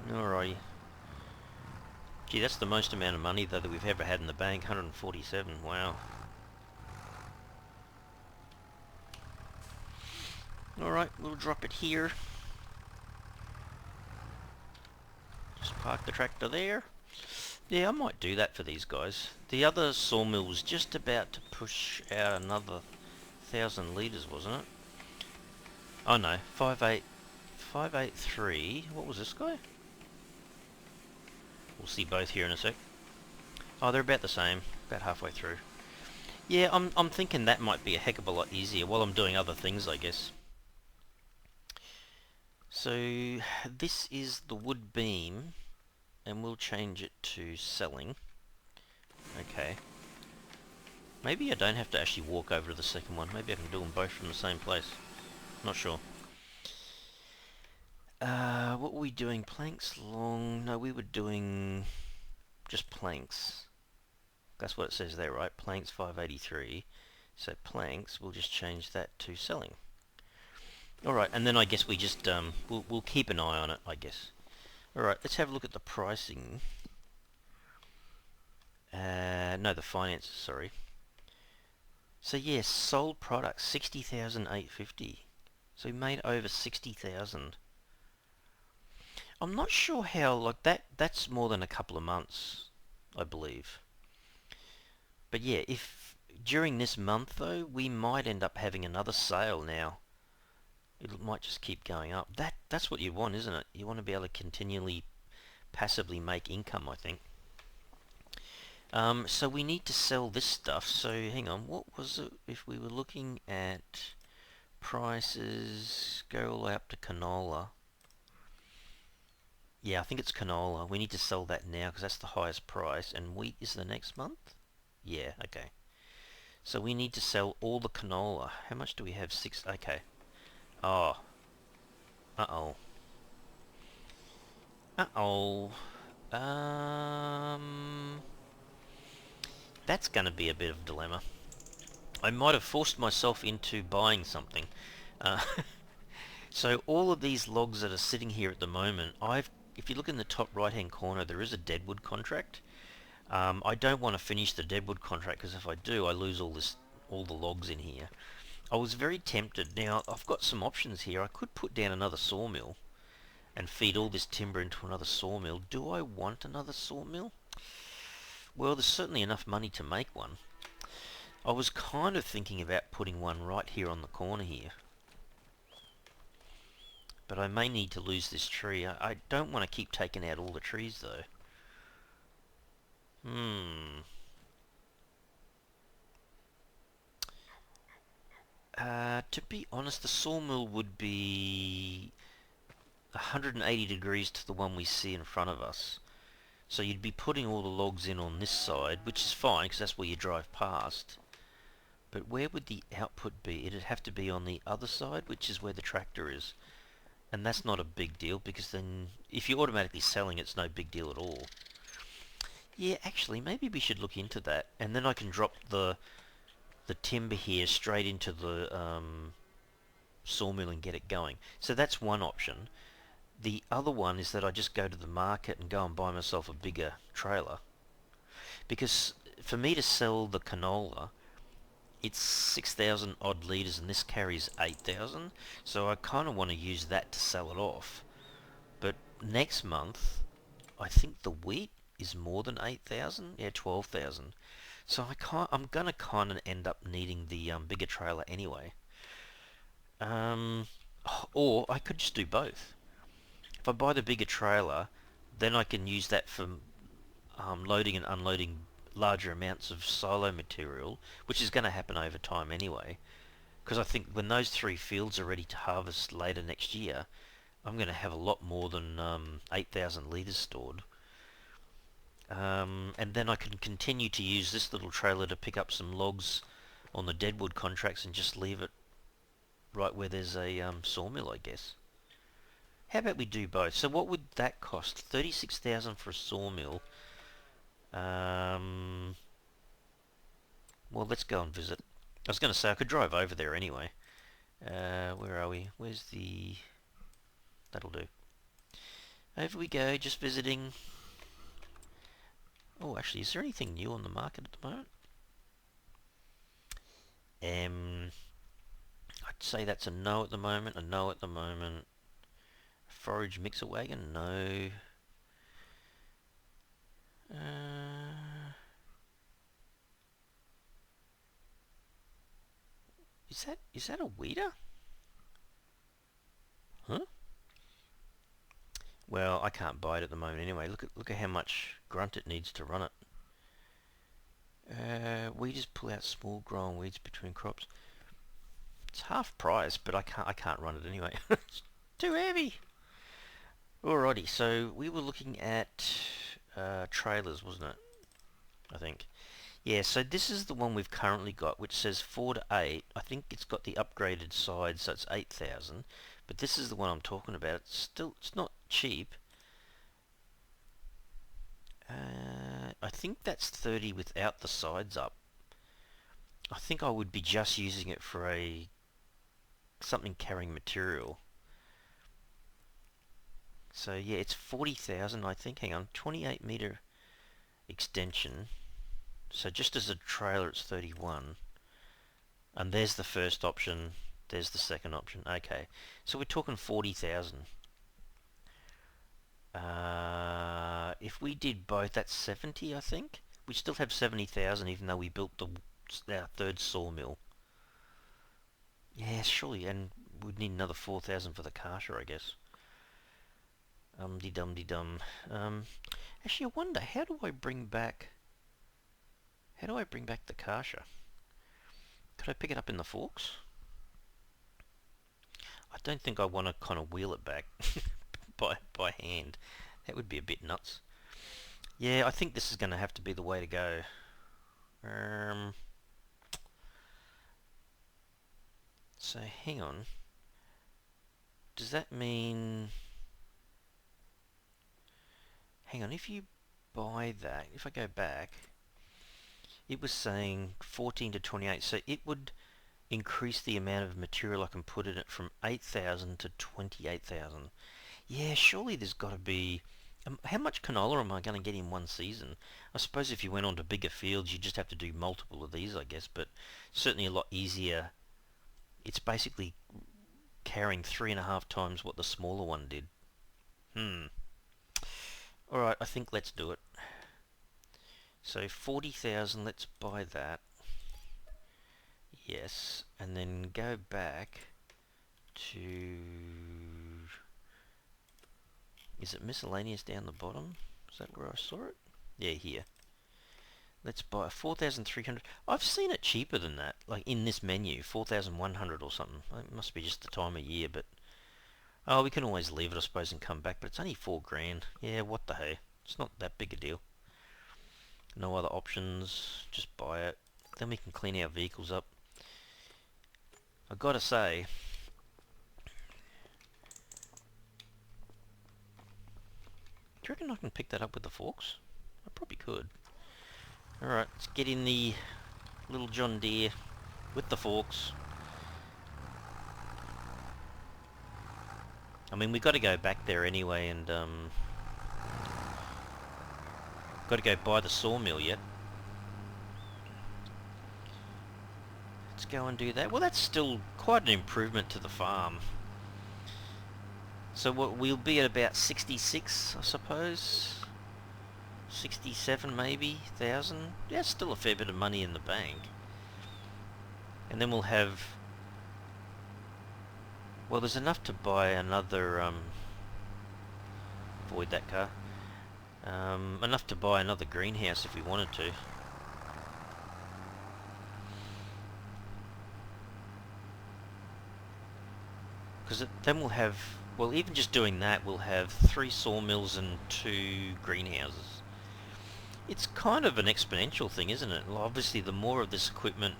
Alrighty. Gee, that's the most amount of money though that we've ever had in the bank, 147, wow. Alright, we'll drop it here. Just park the tractor there. Yeah, I might do that for these guys. The other sawmill was just about to push out another 1,000 litres, wasn't it? Oh no, 583. What was this guy? We'll see both here in a sec. Oh, they're about the same, about halfway through. Yeah, I'm thinking that might be a heck of a lot easier while I'm doing other things, I guess. So this is the wood beam, and we'll change it to selling. Okay. Maybe I don't have to actually walk over to the second one. Maybe I can do them both from the same place. Not sure. What were we doing? Planks long? No, we were doing just planks. That's what it says there, right? Planks 583. So planks, we'll just change that to selling. Alright, and then I guess we just, we'll keep an eye on it, I guess. Alright, let's have a look at the pricing. No, the finances, sorry. So yes, sold products, 60,850. So we made over 60,000. I'm not sure how, like that's more than a couple of months, I believe. But yeah, if during this month though, we might end up having another sale now. It might just keep going up. That's what you want, isn't it? You want to be able to continually, passively make income, I think. So we need to sell this stuff. So hang on, what was it if we were looking at prices, go all the way up to canola. Yeah, I think it's canola. We need to sell that now because that's the highest price, and wheat is the next month? Yeah, okay. So we need to sell all the canola. How much do we have? 6, okay. Oh. Uh-oh. Uh-oh. That's going to be a bit of a dilemma. I might have forced myself into buying something. So all of these logs that are sitting here at the moment, if you look in the top right hand corner, there is a deadwood contract. I don't want to finish the deadwood contract because if I do, I lose all the logs in here. I was very tempted. Now I've got some options here. I could put down another sawmill and feed all this timber into another sawmill. Do I want another sawmill? Well, there's certainly enough money to make one. I was kind of thinking about putting one right here on the corner here. But I may need to lose this tree. I don't want to keep taking out all the trees though. To be honest, the sawmill would be 180 degrees to the one we see in front of us. So you'd be putting all the logs in on this side, which is fine because that's where you drive past. But where would the output be? It'd have to be on the other side, which is where the tractor is. And that's not a big deal because then if you're automatically selling, it's no big deal at all. Yeah, actually, maybe we should look into that. And then I can drop the timber here straight into the sawmill and get it going. So that's one option. The other one is that I just go to the market and go and buy myself a bigger trailer. Because for me to sell the canola, it's 6,000 odd litres and this carries 8,000. So I kind of want to use that to sell it off. But next month, I think the wheat is more than 8,000. Yeah, 12,000. So I'm going to kind of end up needing the bigger trailer anyway. Or I could just do both. If I buy the bigger trailer, then I can use that for loading and unloading larger amounts of silo material, which is going to happen over time anyway. Because I think when those 3 fields are ready to harvest later next year, I'm going to have a lot more than 8,000 litres stored. And then I can continue to use this little trailer to pick up some logs on the deadwood contracts and just leave it right where there's a sawmill, I guess. How about we do both? So what would that cost? 36,000 for a sawmill. Well, let's go and visit. I was going to say I could drive over there anyway. Where are we? Where's the... That'll do. Over we go, just visiting. Oh, actually, is there anything new on the market at the moment? I'd say that's a no at the moment, a no at the moment. Forage mixer wagon, no. Is that a weeder? Huh? Well, I can't buy it at the moment anyway. Look at how much grunt it needs to run it. Weeders pull out small growing weeds between crops. It's half price, but I can't run it anyway. It's too heavy. Alrighty, so we were looking at trailers, wasn't it? I think. Yeah, so this is the one we've currently got, which says 4 to 8. I think it's got the upgraded side, so it's 8,000. But this is the one I'm talking about. It's not cheap. I think that's 30 without the sides up. I think I would be just using it for something carrying material. So yeah, it's 40,000 I think. Hang on, 28 meter extension. So just as a trailer it's 31. And there's the first option, there's the second option. Okay, so we're talking 40,000. If we did both, that's 70 I think. We still have 70,000 even though we built our third sawmill. Yeah, surely, and we'd need another 4,000 for the Karsha, I guess. Dum-de-dum-de-dum. Actually, I wonder, how do I bring back the Karsha? Could I pick it up in the forks? I don't think I want to kind of wheel it back by hand. That would be a bit nuts. Yeah, I think this is going to have to be the way to go. So hang on. Does that mean... Hang on, if you buy that, if I go back, it was saying 14 to 28, so it would increase the amount of material I can put in it from 8,000 to 28,000. Yeah, surely there's got to be. How much canola am I going to get in one season? I suppose if you went on to bigger fields, you just have to do multiple of these, I guess. But certainly a lot easier. It's basically carrying 3.5 times what the smaller one did. Hmm. All right, I think let's do it. So 40,000. Let's buy that. Yes, and then go back to. Is it miscellaneous down the bottom? Is that where I saw it? Yeah, here. Let's buy 4,300. I've seen it cheaper than that, like in this menu, 4,100 or something. It must be just the time of year, but oh, we can always leave it, I suppose, and come back. But it's only 4 grand. Yeah, what the hey? It's not that big a deal. No other options. Just buy it. Then we can clean our vehicles up. I gotta say, do you reckon I can pick that up with the forks? I probably could. Alright, let's get in the little John Deere with the forks. I mean, we've got to go back there anyway, and got to go buy the sawmill yet. Let's go and do that. Well, that's still quite an improvement to the farm. So what, we'll be at about 66, I suppose. 67 maybe, thousand. Yeah, still a fair bit of money in the bank. And then we'll have... Well, there's enough to buy another... avoid that car. Enough to buy another greenhouse if we wanted to. Because then we'll have... Well, even just doing that, we'll have 3 sawmills and 2 greenhouses. It's kind of an exponential thing, isn't it? Well, obviously, the more of this equipment,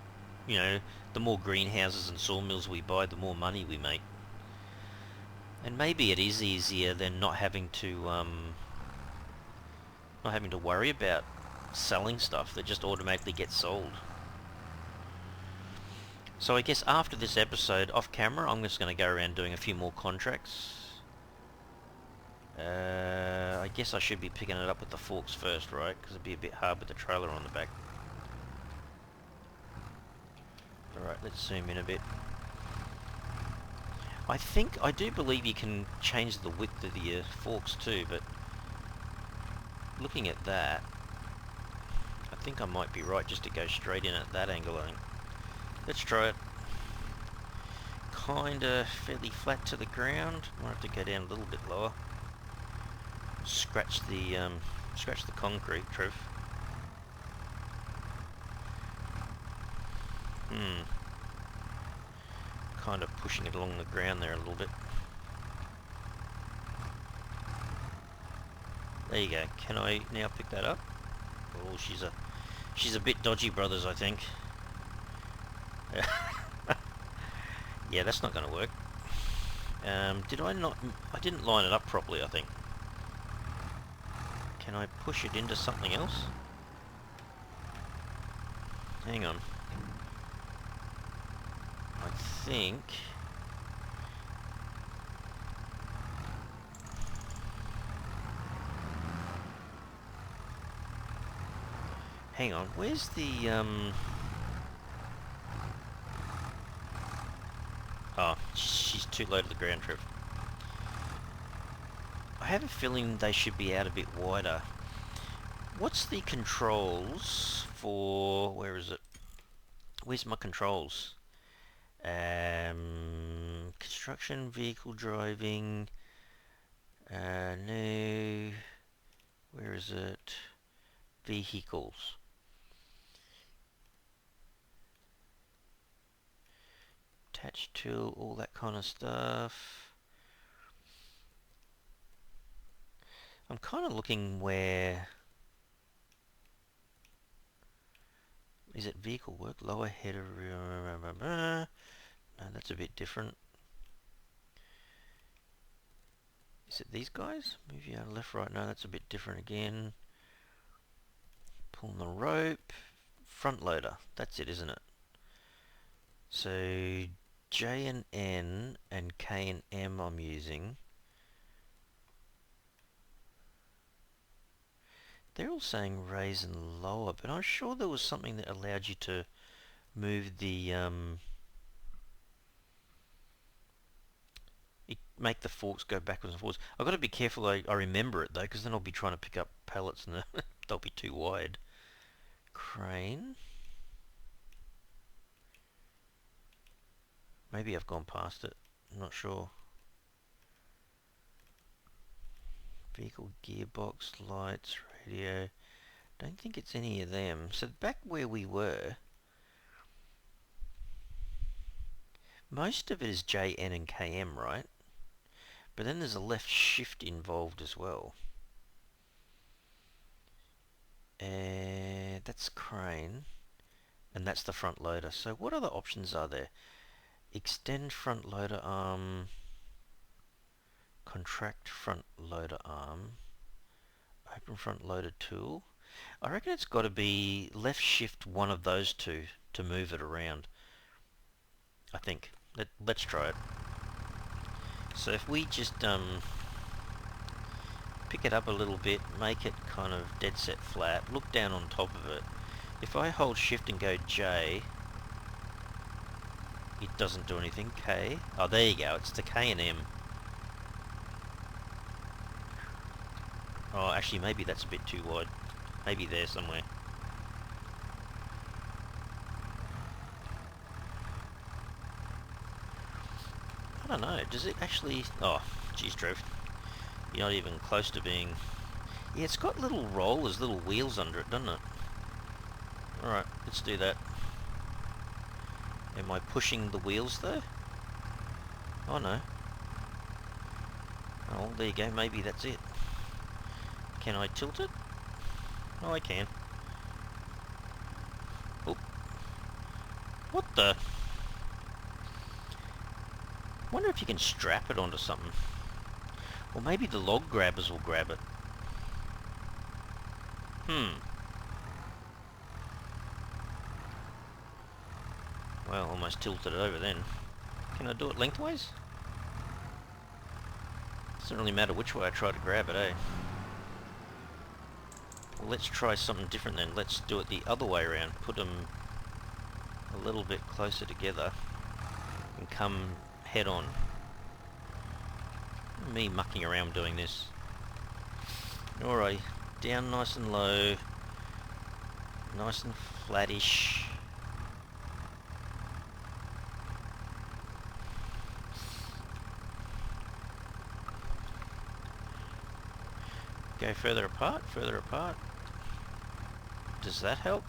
you know, the more greenhouses and sawmills we buy, the more money we make. And maybe it is easier than not having to worry about selling stuff that just automatically gets sold. So I guess after this episode, off camera, I'm just going to go around doing a few more contracts. I guess I should be picking it up with the forks first, right? Because it'd be a bit hard with the trailer on the back. Alright, let's zoom in a bit. I do believe you can change the width of the forks too, but looking at that, I think I might be right just to go straight in at that angle, I think. Let's try it. Kinda fairly flat to the ground. Might have to go down a little bit lower. Scratch the concrete, Trev. Kind of pushing it along the ground there a little bit. There you go. Can I now pick that up? Oh, she's a bit dodgy, brothers, I think. Yeah, that's not going to work. Did I not... I didn't line it up properly, I think. Can I push it into something else? Hang on. I think... Hang on, where's the... Oh, she's too low to the ground, Trev. I have a feeling they should be out a bit wider. What's the controls for... Where is it? Where's my controls? Construction, vehicle driving... no... Where is it? Vehicles. Attach tool, all that kind of stuff. I'm kind of looking where... Is it vehicle work? Lower header... No, that's a bit different. Is it these guys? Move you out left, right. No, that's a bit different again. Pulling the rope. Front loader. That's it, isn't it? So J and N and K and M I'm using. They're all saying raise and lower, but I'm sure there was something that allowed you to move the make the forks go backwards and forwards. I've got to be careful I remember it though, because then I'll be trying to pick up pallets and they'll be too wide. Crane. Maybe I've gone past it. I'm not sure. Vehicle gearbox, lights, radio. Don't think it's any of them. So back where we were, most of it is JN and KM, right? But then there's a left shift involved as well. And that's crane. And that's the front loader. So what other options are there? Extend front loader arm. Contract front loader arm. Open front loader tool. I reckon it's got to be left shift one of those two to move it around. I think. Let's try it. So if we just pick it up a little bit, make it kind of dead set flat, look down on top of it. If I hold shift and go J, it doesn't do anything. K. Oh, there you go. It's the K and M. Oh, actually, maybe that's a bit too wide. Maybe there somewhere. I don't know. Does it actually... Oh, geez, Trev. You're not even close to being... Yeah, it's got little rollers, little wheels under it, doesn't it? Alright, let's do that. Am I pushing the wheels, though? Oh, no. Oh, there you go. Maybe that's it. Can I tilt it? Oh, I can. Oh. What the... Wonder if you can strap it onto something. Or maybe the log grabbers will grab it. Well, almost tilted it over then. Can I do it lengthways? Doesn't really matter which way I try to grab it, eh? Well, let's try something different then. Let's do it the other way around. Put them a little bit closer together and come head on. Me mucking around doing this. Alright, down nice and low, nice and flattish. Go further apart, further apart. Does that help?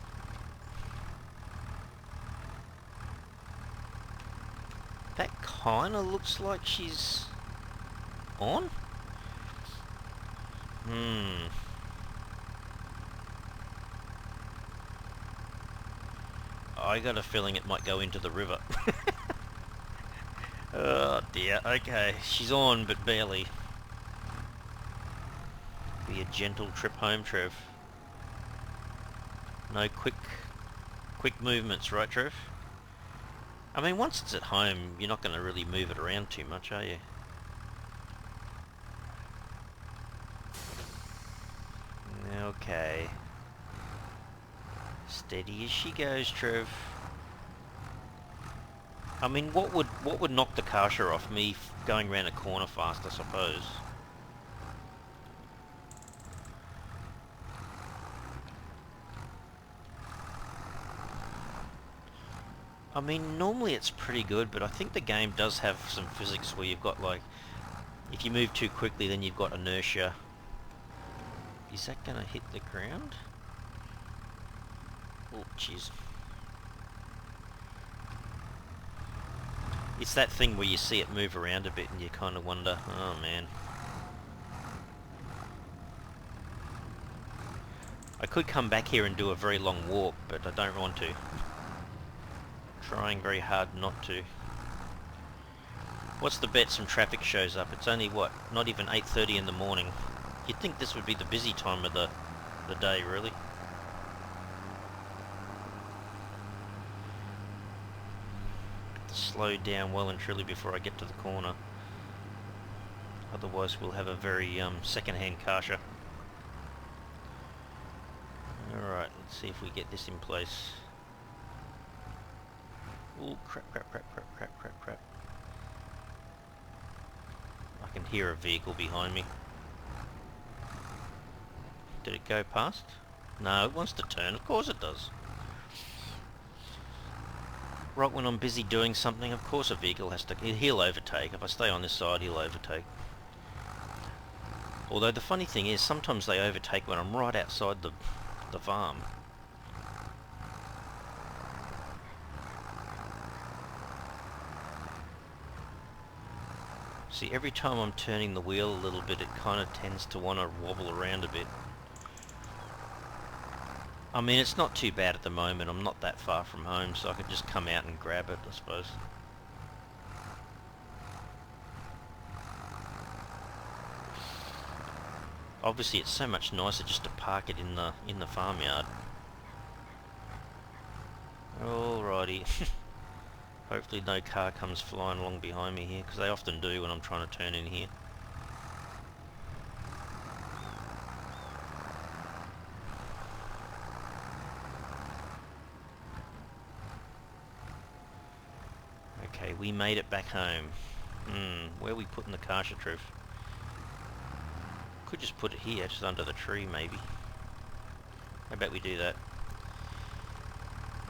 That kinda looks like she's on? I got a feeling it might go into the river. Oh dear, okay. She's on, but barely. Be a gentle trip home, Trev. No quick movements, right, Trev? I mean, once it's at home, you're not going to really move it around too much, are you? Okay. Steady as she goes, Trev. I mean, what would knock the Kasha off? Me going around a corner fast, I suppose. I mean, normally it's pretty good, but I think the game does have some physics where you've got, like, if you move too quickly, then you've got inertia. Is that going to hit the ground? Oh, jeez. It's that thing where you see it move around a bit and you kind of wonder, oh man. I could come back here and do a very long walk, but I don't want to. Trying very hard not to. What's the bet some traffic shows up? It's only, what, not even 8:30 in the morning. You'd think this would be the busy time of the day, really. Slow down well and truly before I get to the corner. Otherwise we'll have a very second-hand Kasha. Alright, let's see if we get this in place. Oh, crap, crap, crap, crap, crap, crap, crap. I can hear a vehicle behind me. Did it go past? No, it wants to turn. Of course it does. Right when I'm busy doing something, of course a vehicle has to... He'll overtake. If I stay on this side, he'll overtake. Although the funny thing is, sometimes they overtake when I'm right outside the farm. See, every time I'm turning the wheel a little bit, it kind of tends to want to wobble around a bit. I mean, it's not too bad at the moment. I'm not that far from home, so I could just come out and grab it, I suppose. Obviously, it's so much nicer just to park it in the farmyard. Alrighty. Hopefully no car comes flying along behind me here, because they often do when I'm trying to turn in here. Okay, we made it back home. Where are we putting the chartreuse? Could just put it here, just under the tree maybe. How about we do that?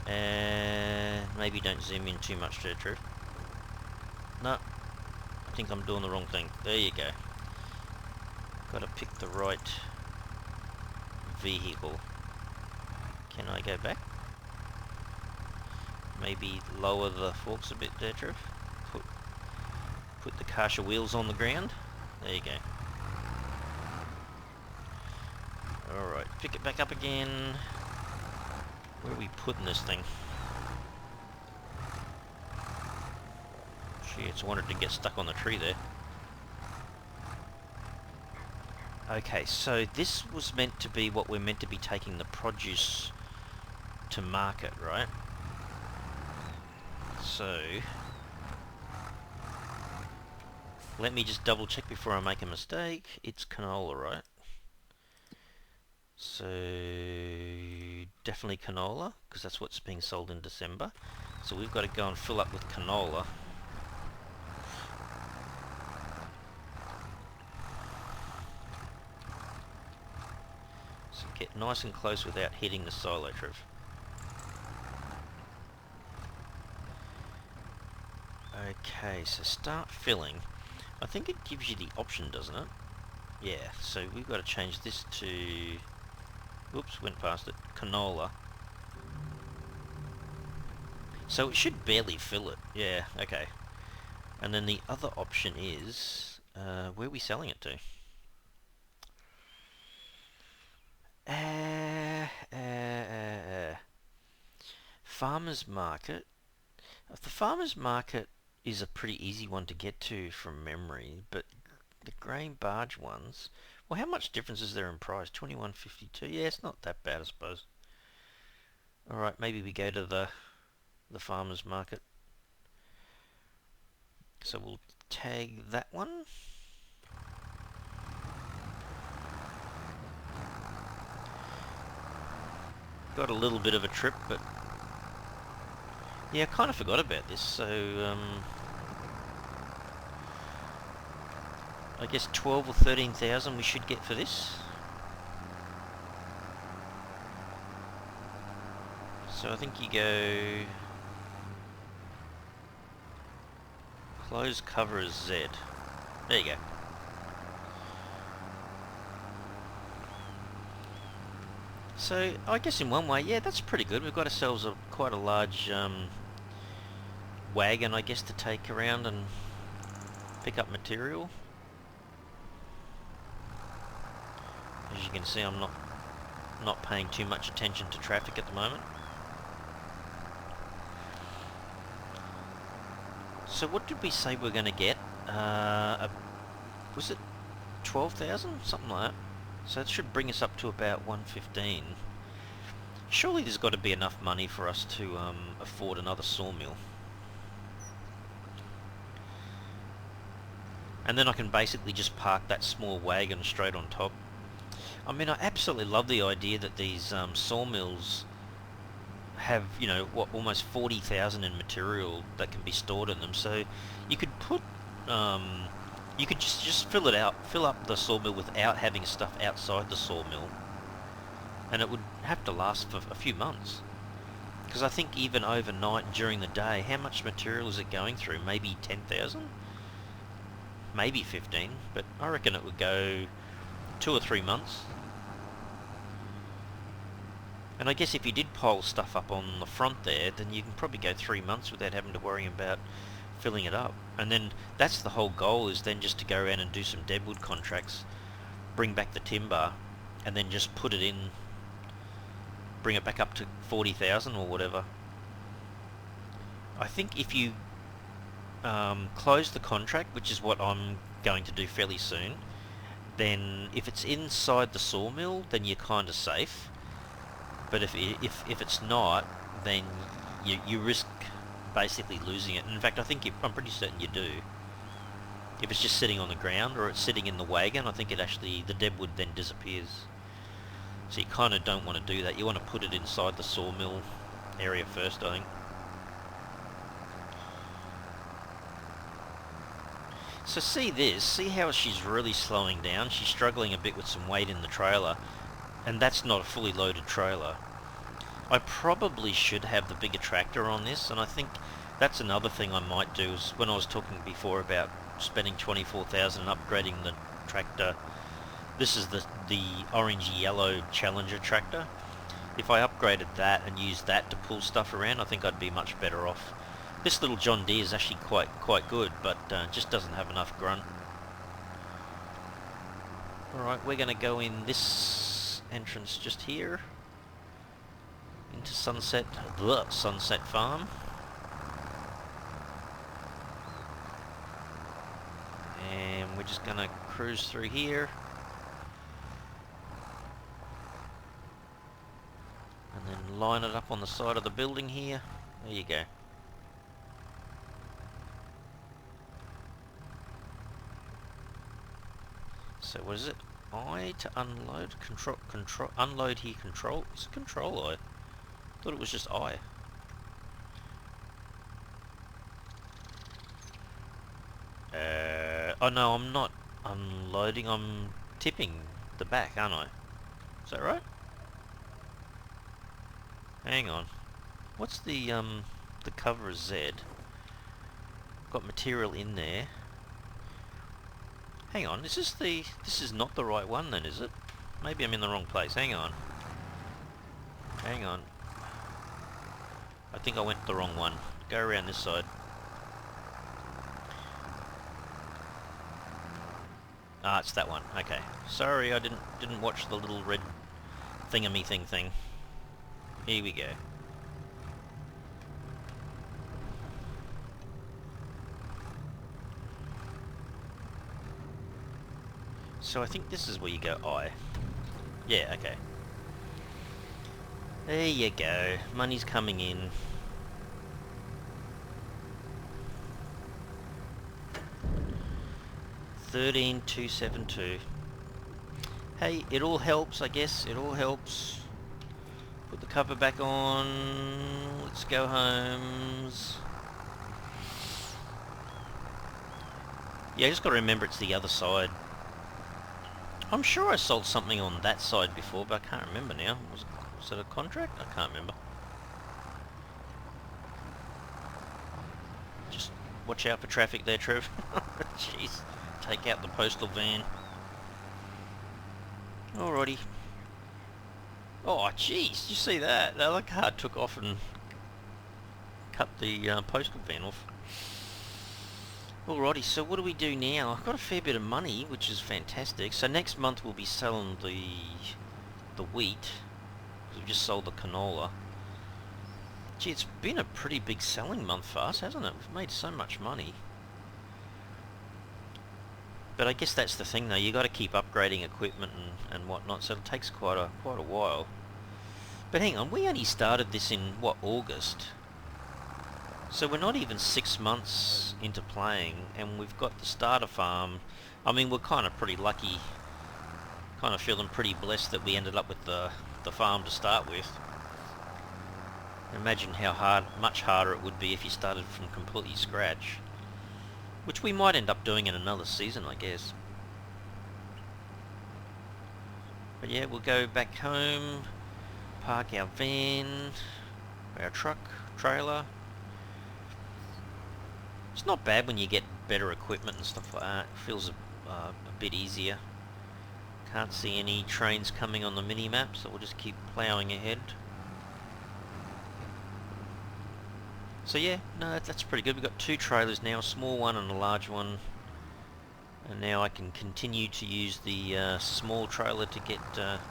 And maybe don't zoom in too much to the truth. No, I think I'm doing the wrong thing. There you go. Gotta pick the right vehicle. Can I go back? Maybe lower the forks a bit there, Trev. Put the Karsha wheels on the ground. There you go. Alright, pick it back up again. Where are we putting this thing? Gee, it's wanted to get stuck on the tree there. Okay, so this was meant to be what we're meant to be taking the produce to market, right? So let me just double check before I make a mistake. It's canola, right? So definitely canola, because that's what's being sold in December. So we've got to go and fill up with canola. So get nice and close without hitting the silo, Trev. Okay, so start filling. I think it gives you the option, doesn't it? Yeah, so we've got to change this to... Oops, went past it. Canola. So it should barely fill it. Yeah, okay. And then the other option is... where are we selling it to? Farmers Market. The Farmers Market is a pretty easy one to get to from memory, but the grain barge ones... Well, how much difference is there in price? 21.52. Yeah, it's not that bad, I suppose. Alright, maybe we go to the Farmers Market. So we'll tag that one. Got a little bit of a trip, but... Yeah, I kind of forgot about this, so... I guess 12 or 13,000 we should get for this. So I think you go... Close cover as Z. There you go. So I guess in one way, yeah, that's pretty good. We've got ourselves quite a large wagon, I guess, to take around and pick up material. As you can see, I'm not paying too much attention to traffic at the moment. So what did we say we're going to get? Was it 12,000? Something like that. So it should bring us up to about 115. Surely there's got to be enough money for us to afford another sawmill. And then I can basically just park that small wagon straight on top. I mean, I absolutely love the idea that these sawmills have, you know, what, almost 40,000 in material that can be stored in them. So you could put, um, you could just fill it out, fill up the sawmill without having stuff outside the sawmill, and it would have to last for a few months. Because I think even overnight during the day, how much material is it going through? Maybe 10,000? Maybe 15, but I reckon it would go 2 or 3 months. And I guess if you did pile stuff up on the front there, then you can probably go 3 months without having to worry about filling it up. And then that's the whole goal, is then just to go around and do some deadwood contracts, bring back the timber, and then just put it in, bring it back up to 40,000 or whatever. I think if you close the contract, which is what I'm going to do fairly soon, then if it's inside the sawmill, then you're kind of safe. But if it's not, then you risk basically losing it. And in fact, I'm pretty certain you do. If it's just sitting on the ground or it's sitting in the wagon, I think the deadwood then disappears. So you kind of don't want to do that. You want to put it inside the sawmill area first, I think. So see how she's really slowing down? She's struggling a bit with some weight in the trailer, and that's not a fully loaded trailer. I probably should have the bigger tractor on this, and I think that's another thing I might do, is when I was talking before about spending 24,000 and upgrading the tractor. This is the orange-yellow Challenger tractor. If I upgraded that and used that to pull stuff around, I think I'd be much better off. This little John Deere is actually quite good, but just doesn't have enough grunt. Alright, we're going to go in this entrance just here, into Sunset Farm. And we're just going to cruise through here. And then line it up on the side of the building here. There you go. So what is it? I to unload, unload here, control. It's control I. Thought it was just I. Oh no, I'm not unloading, I'm tipping the back, aren't I? Is that right? Hang on. What's the cover is Z. Got material in there. Hang on, this is not the right one then, is it? Maybe I'm in the wrong place. Hang on. Hang on. I think I went the wrong one. Go around this side. Ah, it's that one. Okay. Sorry, I didn't watch the little red thingamy thing. Here we go. So I think this is where you go I. Yeah, okay. There you go. Money's coming in. $13,272. Hey, it all helps, I guess. It all helps. Put the cover back on. Let's go homes. Yeah, I just got to remember it's the other side. I'm sure I sold something on that side before, but I can't remember now. Was it a contract? I can't remember. Just watch out for traffic there, Trev. Jeez. Take out the postal van. Alrighty. Oh, jeez. You see that? The other car took off and cut the postal van off. Alrighty, so what do we do now? I've got a fair bit of money, which is fantastic. So next month we'll be selling the wheat. We've just sold the canola. Gee, it's been a pretty big selling month for us, hasn't it? We've made so much money. But I guess that's the thing though, you got to keep upgrading equipment and whatnot, so it takes quite a while. But hang on, we only started this in, what, August? So we're not even 6 months into playing, and we've got the starter farm. I mean, we're kind of pretty lucky Kind of feeling pretty blessed that we ended up with the farm to start with. Imagine how much harder it would be if you started from completely scratch. Which we might end up doing in another season, I guess. But yeah, we'll go back home, park our van, our truck, trailer. It's not bad when you get better equipment and stuff like that. It feels a bit easier. Can't see any trains coming on the mini-map, so we'll just keep ploughing ahead. So yeah, no, that's pretty good. We've got 2 trailers now, a small one and a large one. And now I can continue to use the small trailer to get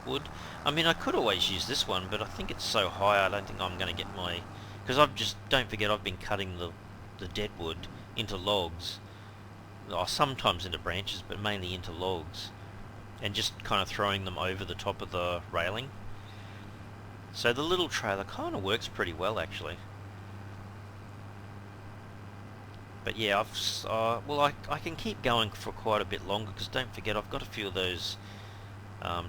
wood. I mean, I could always use this one, but I think it's so high I don't think I'm going to get my... Because don't forget, I've been cutting the dead wood into logs. Or sometimes into branches, but mainly into logs. And just kind of throwing them over the top of the railing. So the little trailer kind of works pretty well, actually. But yeah, I can keep going for quite a bit longer, because don't forget, I've got a few of those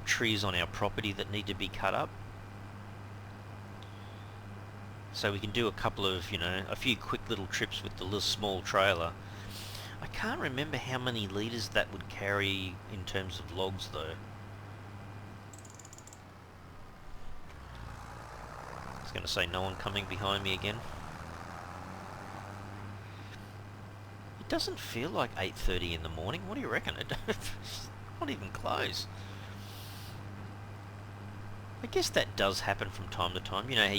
trees on our property that need to be cut up. So we can do a couple of, a few quick little trips with the little small trailer. I can't remember how many litres that would carry in terms of logs, though. I was going to say no one coming behind me again. It doesn't feel like 8:30 in the morning. What do you reckon? It's not even close. I guess that does happen from time to time. You know how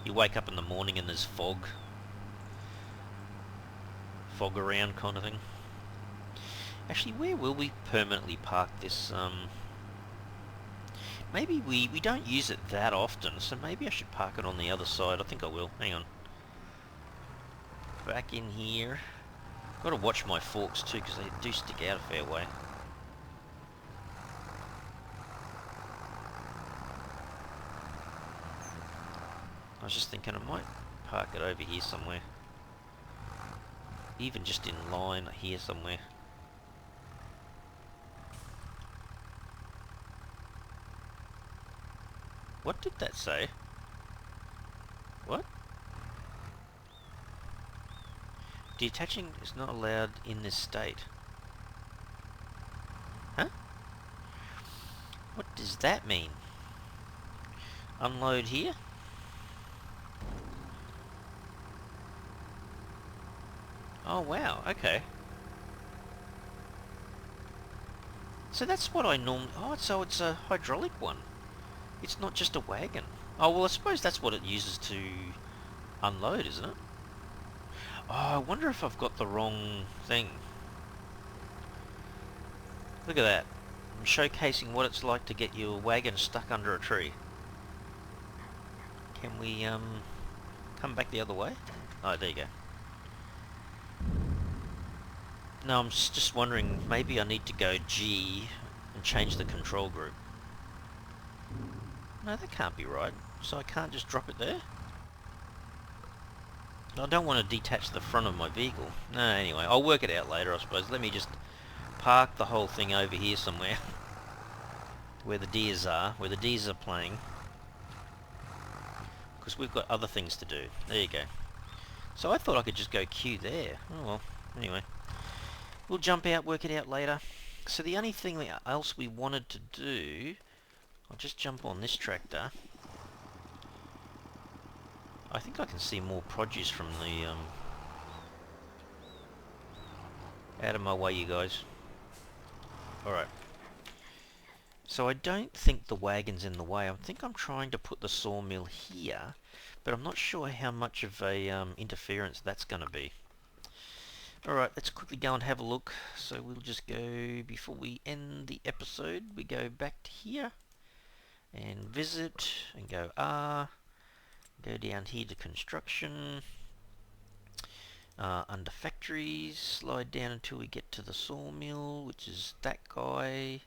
you wake up in the morning and there's fog around kind of thing. Actually, where will we permanently park this? Maybe we don't use it that often, so maybe I should park it on the other side. I think I will. Hang on. Back in here. Got to watch my forks too, because they do stick out a fair way. I was just thinking I might park it over here somewhere. Even just in line here somewhere. What did that say? What? Detaching is not allowed in this state. Huh? What does that mean? Unload here? Oh wow, okay. So that's what I normally... Oh, so it's a hydraulic one. It's not just a wagon. Oh, well, I suppose that's what it uses to unload, isn't it? Oh, I wonder if I've got the wrong thing. Look at that. I'm showcasing what it's like to get your wagon stuck under a tree. Can we, come back the other way? Oh, there you go. No, I'm just wondering, maybe I need to go G and change the control group. No, that can't be right. So I can't just drop it there? I don't want to detach the front of my vehicle. No, anyway, I'll work it out later, I suppose. Let me just park the whole thing over here somewhere. Where the deers are playing. Because we've got other things to do. There you go. So I thought I could just go Q there. Oh well, anyway. We'll jump out, work it out later. So the only thing else we wanted to do... I'll just jump on this tractor. I think I can see more produce from the... Out of my way, you guys. Alright. So I don't think the wagon's in the way. I think I'm trying to put the sawmill here, but I'm not sure how much of a interference that's going to be. Alright, let's quickly go and have a look. So we'll just go, before we end the episode, we go back to here and visit and go R, go down here to construction, under factories, slide down until we get to the sawmill, which is that guy.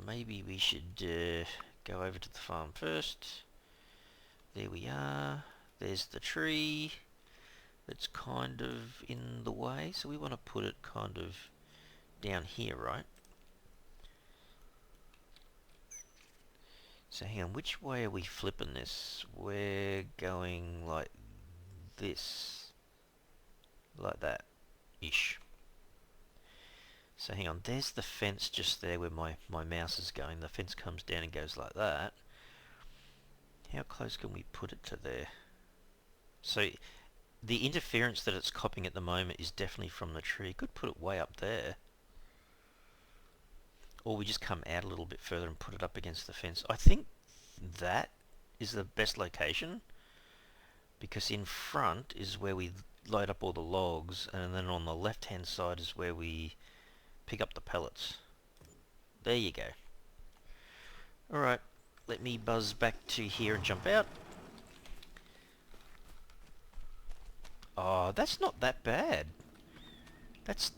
Maybe we should go over to the farm first. There we are. There's the tree that's kind of in the way, so we want to put it kind of down here, right? So hang on, which way are we flipping this? We're going like this. Like that. Ish. So hang on, there's the fence just there where my mouse is going. The fence comes down and goes like that. How close can we put it to there? So the interference that it's copying at the moment is definitely from the tree. Could put it way up there. Or we just come out a little bit further and put it up against the fence. I think that is the best location, because in front is where we load up all the logs, and then on the left hand side is where we pick up the pellets. There you go. Alright, let me buzz back to here and jump out. Oh, that's not that bad. That's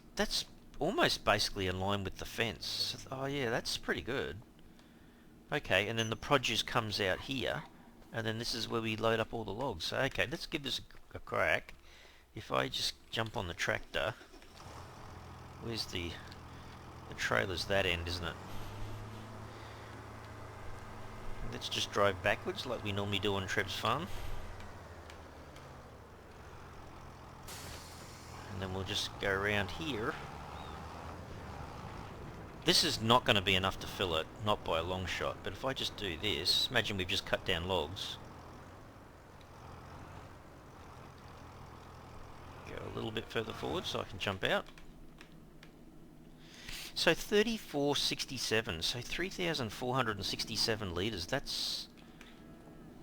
almost basically in line with the fence. Oh yeah, that's pretty good. Okay, and then the produce comes out here, and then this is where we load up all the logs. So okay, let's give this a crack. If I just jump on the tractor, where's the trailer's that end, isn't it? Let's just drive backwards like we normally do on Treb's farm. And then we'll just go around here. This is not going to be enough to fill it, not by a long shot, but if I just do this, imagine we've just cut down logs. Go a little bit further forward so I can jump out. So 3467, so 3,467 litres, that's...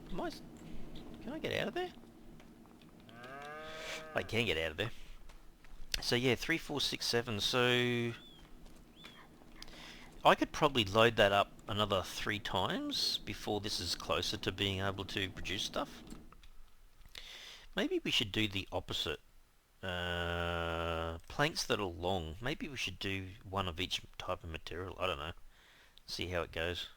Can I get out of there? I can get out of there. So yeah, 3467, so... I could probably load that up another 3 times before this is closer to being able to produce stuff. Maybe we should do the opposite. Planks that are long. Maybe we should do one of each type of material. I don't know. See how it goes.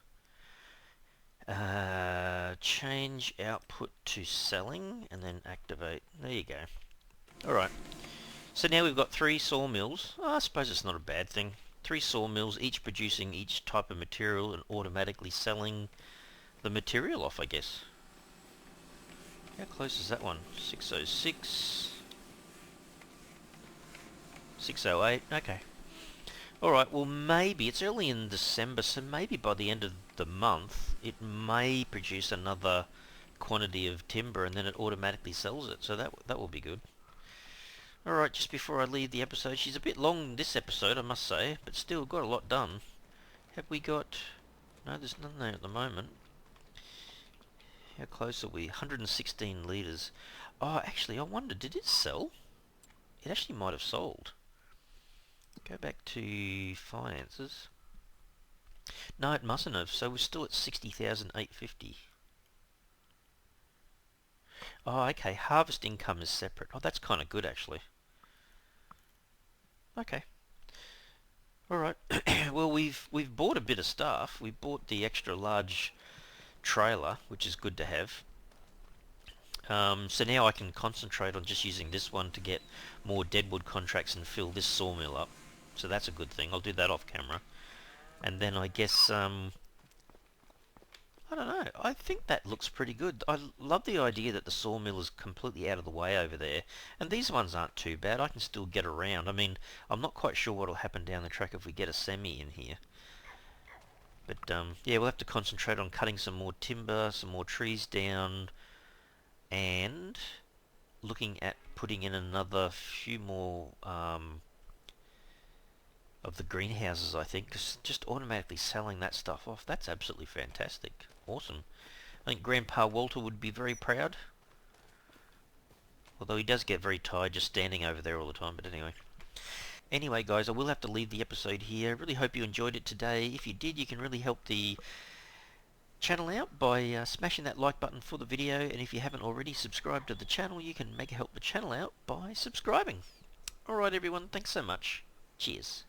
Change output to selling and then activate. There you go. Alright. So now we've got 3 sawmills. Oh, I suppose it's not a bad thing. 3 sawmills, each producing each type of material and automatically selling the material off, I guess. How close is that one? 606. 608. Okay. Alright, well maybe, it's early in December, so maybe by the end of the month it may produce another quantity of timber and then it automatically sells it, so that will be good. Alright, just before I leave the episode, she's a bit long this episode, I must say, but still got a lot done. Have we got... No, there's none there at the moment. How close are we? 116 litres. Oh, actually, I wonder, did it sell? It actually might have sold. Go back to finances. No, it mustn't have, so we're still at 60,850. Oh, okay, harvest income is separate. Oh, that's kind of good, actually. Okay. Alright. Well, we've bought a bit of stuff. We bought the extra large trailer, which is good to have. So now I can concentrate on just using this one to get more deadwood contracts and fill this sawmill up. So that's a good thing. I'll do that off camera. And then I guess, I don't know, I think that looks pretty good. I love the idea that the sawmill is completely out of the way over there. And these ones aren't too bad. I can still get around. I mean, I'm not quite sure what will happen down the track if we get a semi in here. But, yeah, we'll have to concentrate on cutting some more timber, some more trees down, and looking at putting in another few more of the greenhouses, I think, 'cause just automatically selling that stuff off, that's absolutely fantastic. Awesome. I think Grandpa Walter would be very proud. Although he does get very tired just standing over there all the time, but anyway. Anyway, guys, I will have to leave the episode here. Really hope you enjoyed it today. If you did, you can really help the channel out by smashing that like button for the video, and if you haven't already subscribed to the channel, you can help the channel out by subscribing. Alright everyone, thanks so much. Cheers.